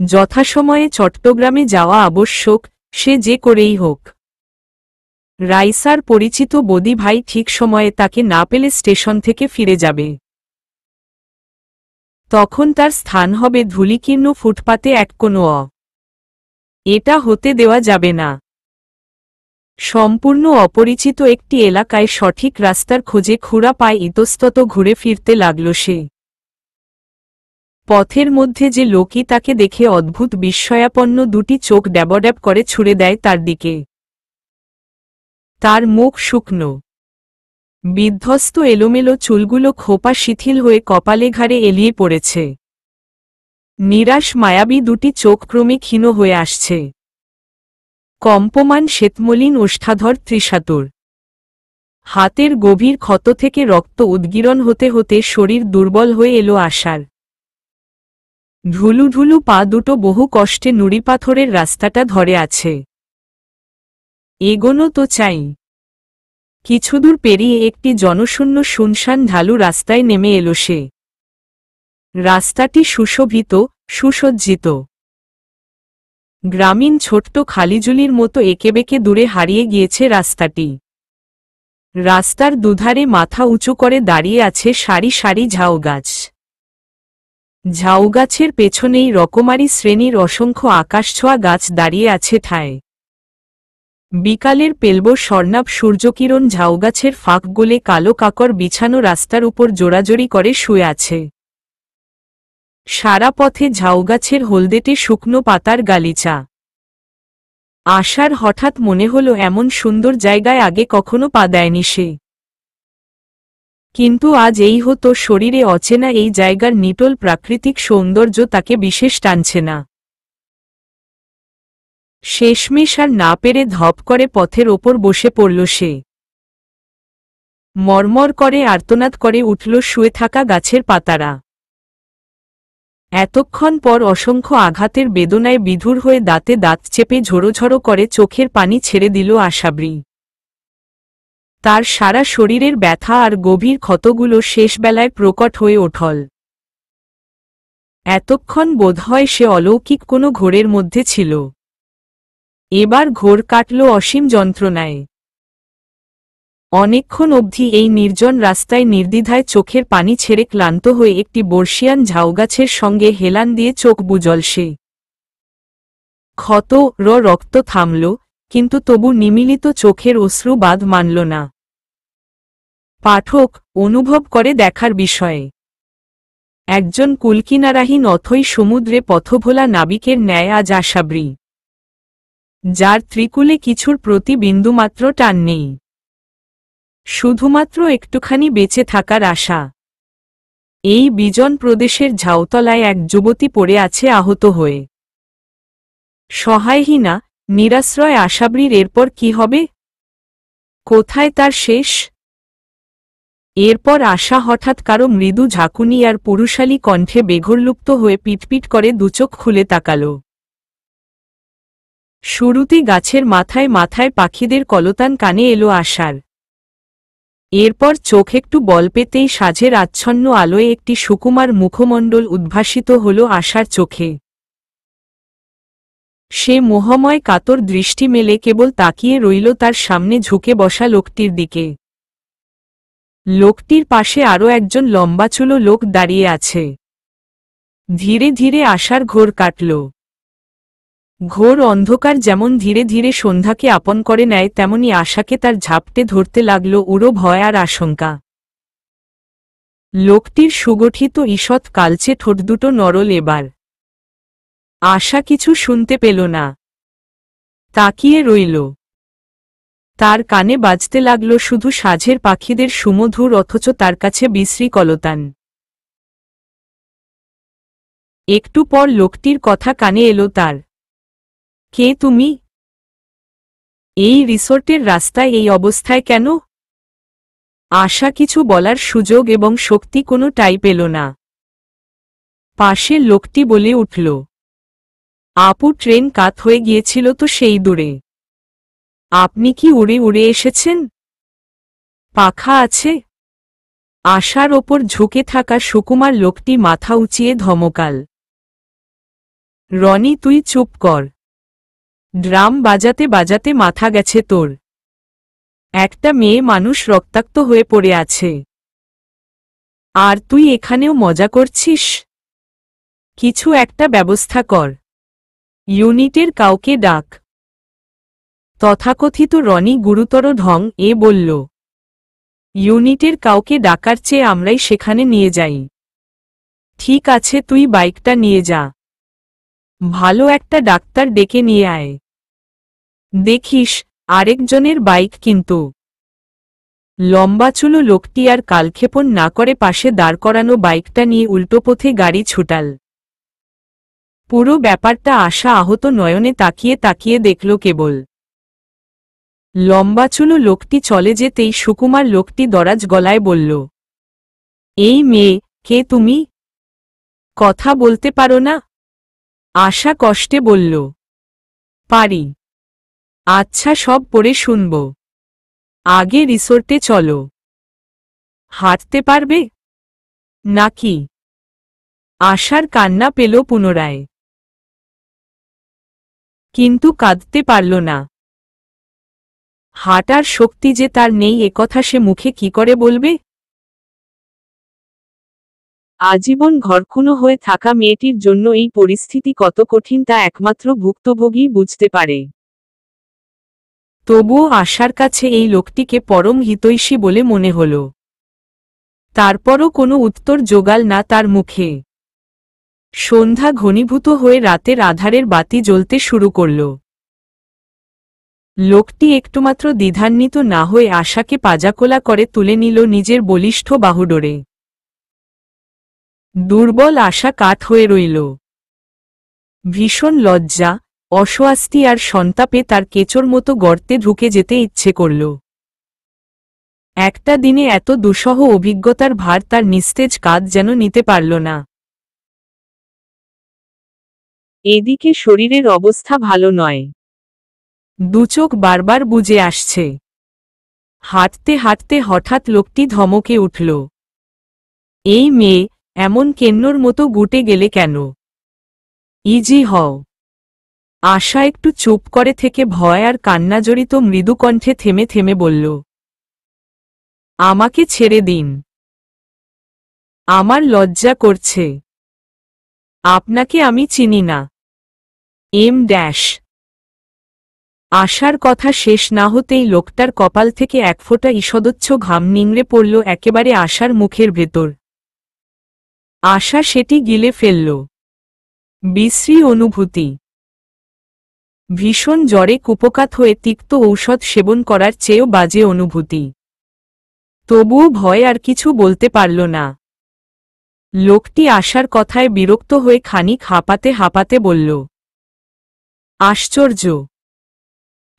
যথাসময়ে চট্টগ্রামে যাওয়া আবশ্যক, সে যে করেই হোক। রাইসার পরিচিত বদি ভাই ঠিক সময়ে তাকে না পেলে স্টেশন থেকে ফিরে যাবে। তখন তার স্থান হবে ধূলিকীর্ণ ফুটপাতে এক কোনো এটা হতে দেওয়া যাবে না। সম্পূর্ণ অপরিচিত একটি এলাকায় সঠিক রাস্তার খোঁজে খুঁড়া পায়ে ইতস্তত ঘুরে ফিরতে লাগল সে। পথের মধ্যে যে লোকই তাকে দেখে অদ্ভুত বিস্ময়াপন্ন দুটি চোখ ড্যাবড্যাব করে ছুড়ে দেয় তার দিকে। তার মুখ শুকনো, বিধ্বস্ত, এলোমেলো চুলগুলো খোপা শিথিল হয়ে কপালে ঘাড়ে এলিয়ে পড়েছে। নিরাশ মায়াবী দুটি চোখ ক্রমে ক্ষীণ হয়ে আসছে। কম্পমান শ্বেতমলিন ওষ্ঠাধর ত্রিশাতুর। হাতের গভীর ক্ষত থেকে রক্ত উদ্গীরণ হতে হতে শরীর দুর্বল হয়ে এলো আশার। ঢুলু ঢুলু পা দুটো বহু কষ্টে নুড়িপাথরের রাস্তাটা ধরে আছে। এগোনো তো চাই। কিছুদূর পেরিয়ে একটি জনশূন্য শুনশান ঢালু রাস্তায় নেমে এলো সে। রাস্তাটি সুশোভিত, সুসজ্জিত। গ্রামীণ ছোট্ট খালিজুলির মতো এঁকেবেঁকে দূরে হারিয়ে গিয়েছে রাস্তাটি। রাস্তার দুধারে মাথা উঁচু করে দাঁড়িয়ে আছে সারি সারি ঝাউগাছ। ঝাউগাছের পেছনেই রকমারি শ্রেণীর অসংখ্য আকাশছোঁয়া গাছ দাঁড়িয়ে আছে ঠায়। বিকালের পেলব স্বর্ণাভ সূর্যকিরণ ঝাউগাছের ফাঁক গলে কালো কাকর বিছানো রাস্তার উপর জোড়াজোড়ি করে শুয়ে আছে। সারা পথে ঝাউগাছের হলদেটে শুকনো পাতার গালিচা। আশার হঠাৎ মনে হলো এমন সুন্দর জায়গায় আগে কখনো পা দেয়নি সে। কিন্তু আজ এই হতো শরীরে অচেনা এই জায়গার নিটোল প্রাকৃতিক সৌন্দর্য তাকে বিশেষ টানছে না। শেষমেশ আর না পেরে ধপ করে পথের ওপর বসে পড়ল সে। মরমর করে আর্তনাদ করে উঠল শুয়ে থাকা গাছের পাতারা। এতক্ষণ পর অসংখ্য আঘাতের বেদনায় বিধুর হয়ে দাঁতে দাঁত চেপে ঝোড়ো করে চোখের পানি ছেড়ে দিল আশাবরী। তার সারা শরীরের ব্যথা আর গভীর ক্ষতগুলো শেষবেলায় প্রকট হয়ে ওঠল। এতক্ষণ বোধহয় সে অলৌকিক কোনো ঘোরের মধ্যে ছিল। এবার ঘোর কাটল অসীম যন্ত্রণায়। অনেকক্ষণ অবধি এই নির্জন রাস্তায় নির্দ্বিধায় চোখের পানি ছেড়ে ক্লান্ত হয়ে একটি বর্ষিয়ান ঝাউগাছের সঙ্গে হেলান দিয়ে চোখ বুজল সে। ক্ষত রক্ত থামল, কিন্তু তবু নিমিলিত চোখের অশ্রু বাঁধ মানল না। পাঠক অনুভব করে দেখার বিষয়ে। একজন কুলকিনারাহীন অথই সমুদ্রে পথভোলা নাবিকের ন্যায় আজ আশাবরী, যার ত্রিকুলে কিছুর প্রতি বিন্দুমাত্র টান নেই, শুধুমাত্র একটুখানি বেঁচে থাকার আশা। এই বিজন প্রদেশের ঝাউতলায় এক যুবতী পড়ে আছে আহত হয়ে। সহায়হীনা, নিরাশ্রয় আশাবরীর এরপর কি হবে? কোথায় তার শেষ? এরপর আশা হঠাৎ কারো মৃদু ঝাঁকুনি আর পুরুষালী কণ্ঠে বেঘোরলুপ্ত হয়ে পিটপিট করে দুচোখ খুলে তাকাল। শুরুতে গাছের মাথায় মাথায় পাখিদের কলতান কানে এলো আশার। এরপর চোখ একটু বল পেতেই সাঁঝের আচ্ছন্ন আলোয় একটি সুকুমার মুখমণ্ডল উদ্ভাসিত হল আশার চোখে। সে মোহময় কাতর দৃষ্টি মেলে কেবল তাকিয়ে রইল তার সামনে ঝুঁকে বসা লোকটির দিকে। লোকটির পাশে আরও একজন লম্বাচুলো লোক দাঁড়িয়ে আছে। ধীরে ধীরে আশার ঘোর কাটল। ঘোর অন্ধকার যেমন ধীরে ধীরে সন্ধ্যাকে আপন করে নেয়, তেমনি আশাকে তার ঝাপটে ধরতে লাগল উড়ো ভয় আর আশঙ্কা। লোকটির সুগঠিত ঈষৎ কালচে ঠোঁট দুটো নরল এবার। আশা কিছু শুনতে পেল না, তাকিয়ে রইল। তার কানে বাজতে লাগল শুধু সাঁঝের পাখিদের সুমধুর অথচ তার কাছে বিশ্রী কলতান। একটু পর লোকটির কথা কানে এলো তার। কে তুমি? এই রিসোর্টের রাস্তায় এই অবস্থায় কেন? আশা কিছু বলার সুযোগ এবং শক্তি কোনোটাই পেল না। পাশের লোকটি বলে উঠল, আপু, ট্রেন কাত হয়ে গিয়েছিল তো সেই দূরে। আপনি কি উড়ে উড়ে এসেছেন? পাখা আছে? আশার ওপর ঝুঁকে থাকা সুকুমার লোকটি মাথা উঁচিয়ে ধমকাল। রনি, তুই চুপ কর। ড্রাম বাজাতে বাজাতে মাথা গেছে তোর। একটা মেয়ে মানুষ রক্তাক্ত হয়ে পড়ে আছে, আর তুই এখানেও মজা করছিস? কিছু একটা ব্যবস্থা কর। ইউনিটের কাউকে ডাক। তথাকথিত রনি গুরুতর ঢং এ বলল, ইউনিটের কাউকে ডাকার চেয়ে আমরাই সেখানে নিয়ে যাই। ঠিক আছে, তুই বাইকটা নিয়ে যা। ভালো একটা ডাক্তার ডেকে নিয়ে আয়। দেখিস আরেকজনের বাইক কিন্তু। লম্বাচুলো লোকটি আর কালক্ষেপণ না করে পাশে দাঁড় করানো বাইকটা নিয়ে উল্টোপথে গাড়ি ছুটাল। পুরো ব্যাপারটা আশা আহত নয়নে তাকিয়ে তাকিয়ে দেখল কেবল। লম্বাচুলো লোকটি চলে যেতেই সুকুমার লোকটি দরাজ গলায় বলল, এই মেয়ে, কে তুমি? কথা বলতে পারো না? আশা কষ্টে বলল, পারি। আচ্ছা, সব পড়ে শুনব। আগে রিসোর্টে চলো। হাঁটতে পারবে নাকি? আশার কান্না পেল পুনরায়, কিন্তু কাঁদতে পারল না। হাঁটার শক্তি যে তার নেই একথা সে মুখে কি করে বলবে? আজীবন ঘরকুনো হয়ে থাকা মেয়েটির জন্য এই পরিস্থিতি কত কঠিন তা একমাত্র ভুক্তভোগীই বুঝতে পারে। তবুও আশার কাছে এই লোকটিকে পরম হিতৈষী বলে মনে হল। তারপরও কোনো উত্তর জোগাল না তার মুখে। সন্ধ্যা ঘনীভূত হয়ে রাতের আধারের বাতি জ্বলতে শুরু করল। লোকটি একটুমাত্র দ্বিধান্বিত না হয়ে আশাকে পাজাকোলা করে তুলে নিল নিজের বলিষ্ঠ বাহুডোরে। দুর্বল আশা কাঠ হয়ে রইল। ভীষণ লজ্জা, অস্বস্তি আর সন্তাপে তার কেঁচোর মতো গর্তে ঢুকে যেতে ইচ্ছে করল। একটা দিনে এত দুঃসহ অভিজ্ঞতার ভার তার নিস্তেজ কাঁধ যেন নিতে পারল না। এদিকে শরীরের অবস্থা ভালো নয়। দুচোখ বারবার বুজে আসছে। হাঁটতে হাঁটতে হঠাৎ লোকটি ধমকে উঠল, এই মেয়ে, এমন কেন্নর মতো গুটে গেলে কেন? ইজি হও। আশা একটু চুপ করে থেকে ভয় আর কান্নাজড়িত মৃদু কণ্ঠে থেমে থেমে বলল, আমাকে ছেড়ে দিন। আমার লজ্জা করছে। আপনাকে আমি চিনি না। Em dash. আশার কথা শেষ না হতেই লোকটার কপাল থেকে এক ফোঁটা ঈষদোচ্ছ ঘাম নিংড়ে পড়ল একেবারে আশার মুখের ভেতর। আশা সেটি গিলে ফেলল। বিশ্রী অনুভূতি। ভীষণ জ্বরে কুপোকাত হয়ে তিক্ত ঔষধ সেবন করার চেয়েও বাজে অনুভূতি। তবুও ভয় আর কিছু বলতে পারল না। লোকটি আশার কথায় বিরক্ত হয়ে খানিক হাঁপাতে হাঁপাতে বলল, আশ্চর্য।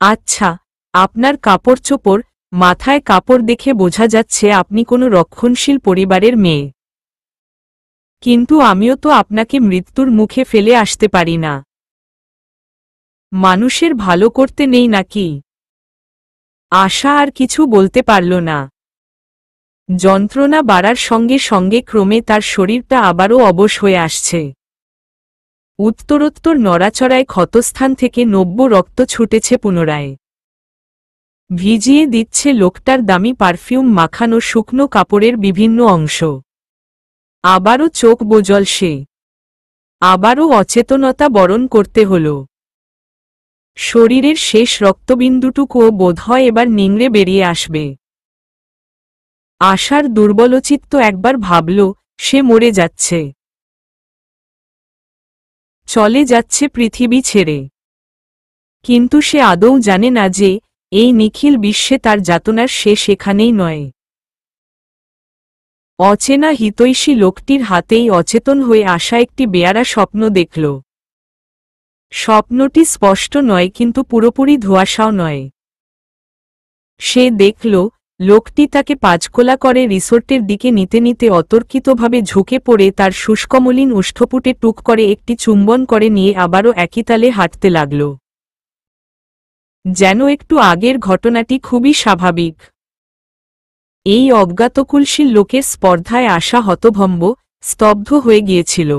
আচ্ছা, আপনার কাপড়চোপড়, মাথায় কাপড় দেখে বোঝা যাচ্ছে আপনি কোনো রক্ষণশীল পরিবারের মেয়ে। কিন্তু আমিও তো আপনাকে মৃত্যুর মুখে ফেলে আসতে পারি না। মানুষের ভালো করতে নেই নাকি? আশা আর কিছু বলতে পারল না। যন্ত্রণা বাড়ার সঙ্গে সঙ্গে ক্রমে তার শরীরটা আবারও অবশ হয়ে আসছে। উত্তরোত্তর নড়াচড়ায় ক্ষতস্থান থেকে নব্য রক্ত ছুটেছে পুনরায়। ভিজিয়ে দিচ্ছে লোকটার দামি পারফিউম মাখানো শুকনো কাপড়ের বিভিন্ন অংশ। আবারও চোখ বোজল সে। আবারও অচেতনতা বরণ করতে হল। শরীরের শেষ রক্তবিন্দুটুকুও বোধহয় এবার নিংড়ে বেরিয়ে আসবে। আশার দুর্বলচিত্ত একবার ভাবল, সে মরে যাচ্ছে। চলে যাচ্ছে পৃথিবী ছেড়ে। কিন্তু সে আদৌ জানে না যে এই নিখিল বিশ্বে তার যাতনার শেষ এখানেই নয়। অচেনা হিতৈষী লোকটির হাতেই অচেতন হয়ে আসা একটি বেয়ারা স্বপ্ন দেখল। স্বপ্নটি স্পষ্ট নয় কিন্তু পুরোপুরি ধোঁয়াশাও নয়। সে দেখল, লোকটি তাকে পাঁচকোলা করে রিসোর্টের দিকে নিতে নিতে অতর্কিতভাবে ঝুঁকে পড়ে তার শুষ্কমলিন ওষ্ঠপুটে টুক করে একটি চুম্বন করে নিয়ে আবারও একই তালে হাঁটতে লাগল। যেন একটু আগের ঘটনাটি খুবই স্বাভাবিক। এই অজ্ঞাতকুলশীল লোকের স্পর্ধায় আশা হতভম্ব, স্তব্ধ হয়ে গিয়েছিল।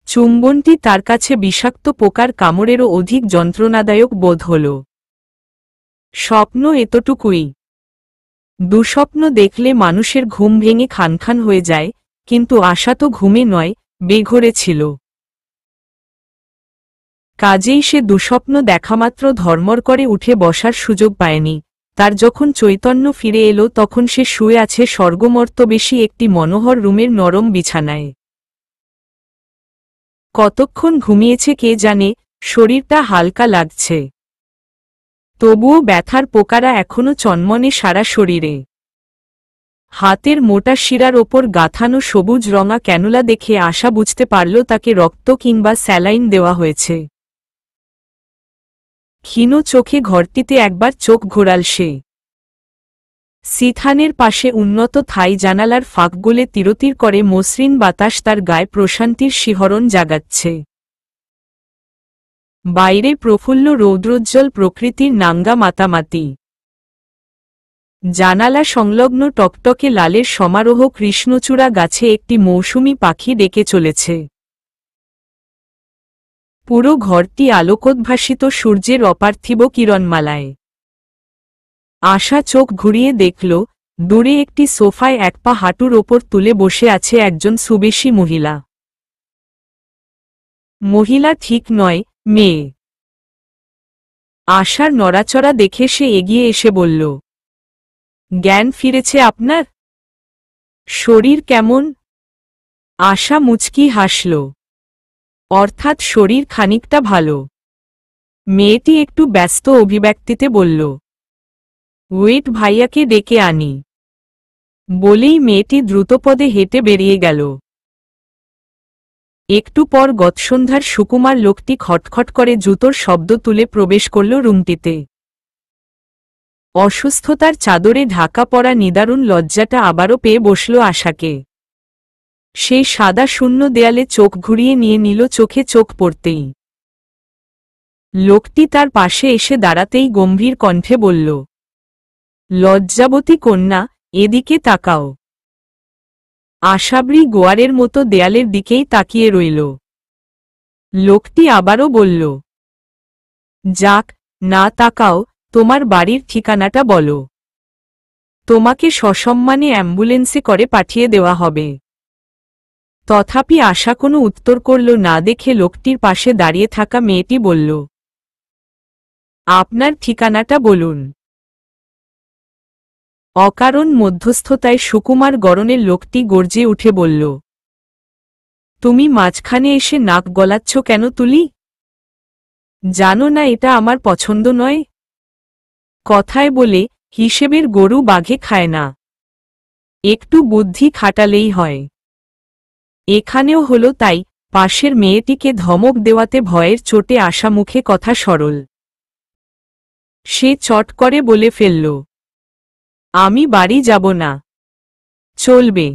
চুম্বনটি তার কাছে বিষাক্ত পোকার কামড়েরও অধিক যন্ত্রণাদায়ক বোধ হল। স্বপ্ন এতটুকুই। দুঃস্বপ্ন দেখলে মানুষের ঘুম ভেঙে খানখান হয়ে যায়, কিন্তু আশা তো ঘুমে নয়, বেঘোরে ছিল। কাজেই সে দুঃস্বপ্ন দেখামাত্র ধর্মর করে উঠে বসার সুযোগ পায়নি, তার যখন চৈতন্য ফিরে এলো তখন সে শুয়ে আছে স্বর্গমর্তবেশী একটি মনোহর রুমের নরম বিছানায়। কতক্ষণ ঘুমিয়েছে কে জানে, শরীরটা হালকা লাগছে। তবুও ব্যথার পোকারা এখনো চনমনে সারা শরীরে। হাতের মোটা শিরার ওপর গাঁথানো সবুজ রঙা ক্যানুলা দেখে আশা বুঝতে পারল তাকে রক্ত কিংবা স্যালাইন দেওয়া হয়েছে। ক্ষীণ চোখে ঘরটিতে একবার চোখ ঘোরাল সে। সিথানের পাশে উন্নত থাই জানালার ফাঁক গলে তিরতির করে মসৃণ বাতাস তার গায়ে প্রশান্তির শিহরণ জাগাচ্ছে। বাইরে প্রফুল্ল রৌদ্রোজ্জ্বল প্রকৃতির নাঙ্গা মাতামাতি। জানালা সংলগ্ন টকটকে লালের সমারোহ কৃষ্ণচূড়া গাছে একটি মৌসুমী পাখি ডেকে চলেছে। পুরো ঘরটি আলোকোদ্ভাসিত সূর্যের অপার্থিব কিরণমালায়। আশা চোখ ঘুরিয়ে দেখল, দূরে একটি সোফায় এক পা হাঁটুর ওপর তুলে বসে আছে একজন সুবেশী মহিলা। মহিলা ঠিক নয়, মেয়ে। আশার নড়াচড়া দেখে সে এগিয়ে এসে বলল, জ্ঞান ফিরেছে আপনার? শরীর কেমন? আশা মুচকি হাসল। অর্থাৎ শরীর খানিকটা ভালো। মেয়েটি একটু ব্যস্ত অভিব্যক্তিতে বলল, ওয়েট, ভাইয়াকে ডেকে আনি। বলেই মেয়েটি দ্রুতপদে হেঁটে বেরিয়ে গেল। একটু পর গতসন্ধ্যার সুকুমার লোকটি খটখট করে জুতোর শব্দ তুলে প্রবেশ করল রুমটিতে। অসুস্থতার চাদরে ঢাকা পড়া নিদারুণ লজ্জাটা আবারও পেয়ে বসল আশাকে। সেই সাদা শূন্য দেয়ালে চোখ ঘুরিয়ে নিয়ে নিল চোখে চোখ পড়তেই। লোকটি তার পাশে এসে দাঁড়াতেই গম্ভীর কণ্ঠে বলল, লজ্জাবতী কন্যা, এদিকে তাকাও। আশাবরী গোয়ারের মতো দেয়ালের দিকেই তাকিয়ে রইল। লোকটি আবারও বলল, যাক, না তাকাও, তোমার বাড়ির ঠিকানাটা বলো। তোমাকে সসম্মানে অ্যাম্বুলেন্সে করে পাঠিয়ে দেওয়া হবে। তথাপি আশা কোনো উত্তর করল না দেখে লোকটির পাশে দাঁড়িয়ে থাকা মেয়েটি বলল, আপনার ঠিকানাটা বলুন। অকারণ মধ্যস্থতায় সুকুমার গড়নের লোকটি গর্জে উঠে বলল, তুমি মাঝখানে এসে নাক গলাচ্ছ কেন তুলি? জানো না এটা আমার পছন্দ নয়? কথায় বলে, হিসেবের গরু বাঘে খায় না। একটু বুদ্ধি খাটালেই হয়। এখানেও হলো তাই। পাশের মেয়েটিকে ধমক দেওয়াতে ভয়ের চোটে আশা মুখে কথা সরল। সে চট করে বলে ফেলল, আমি বাড়ি যাব না। চলবে।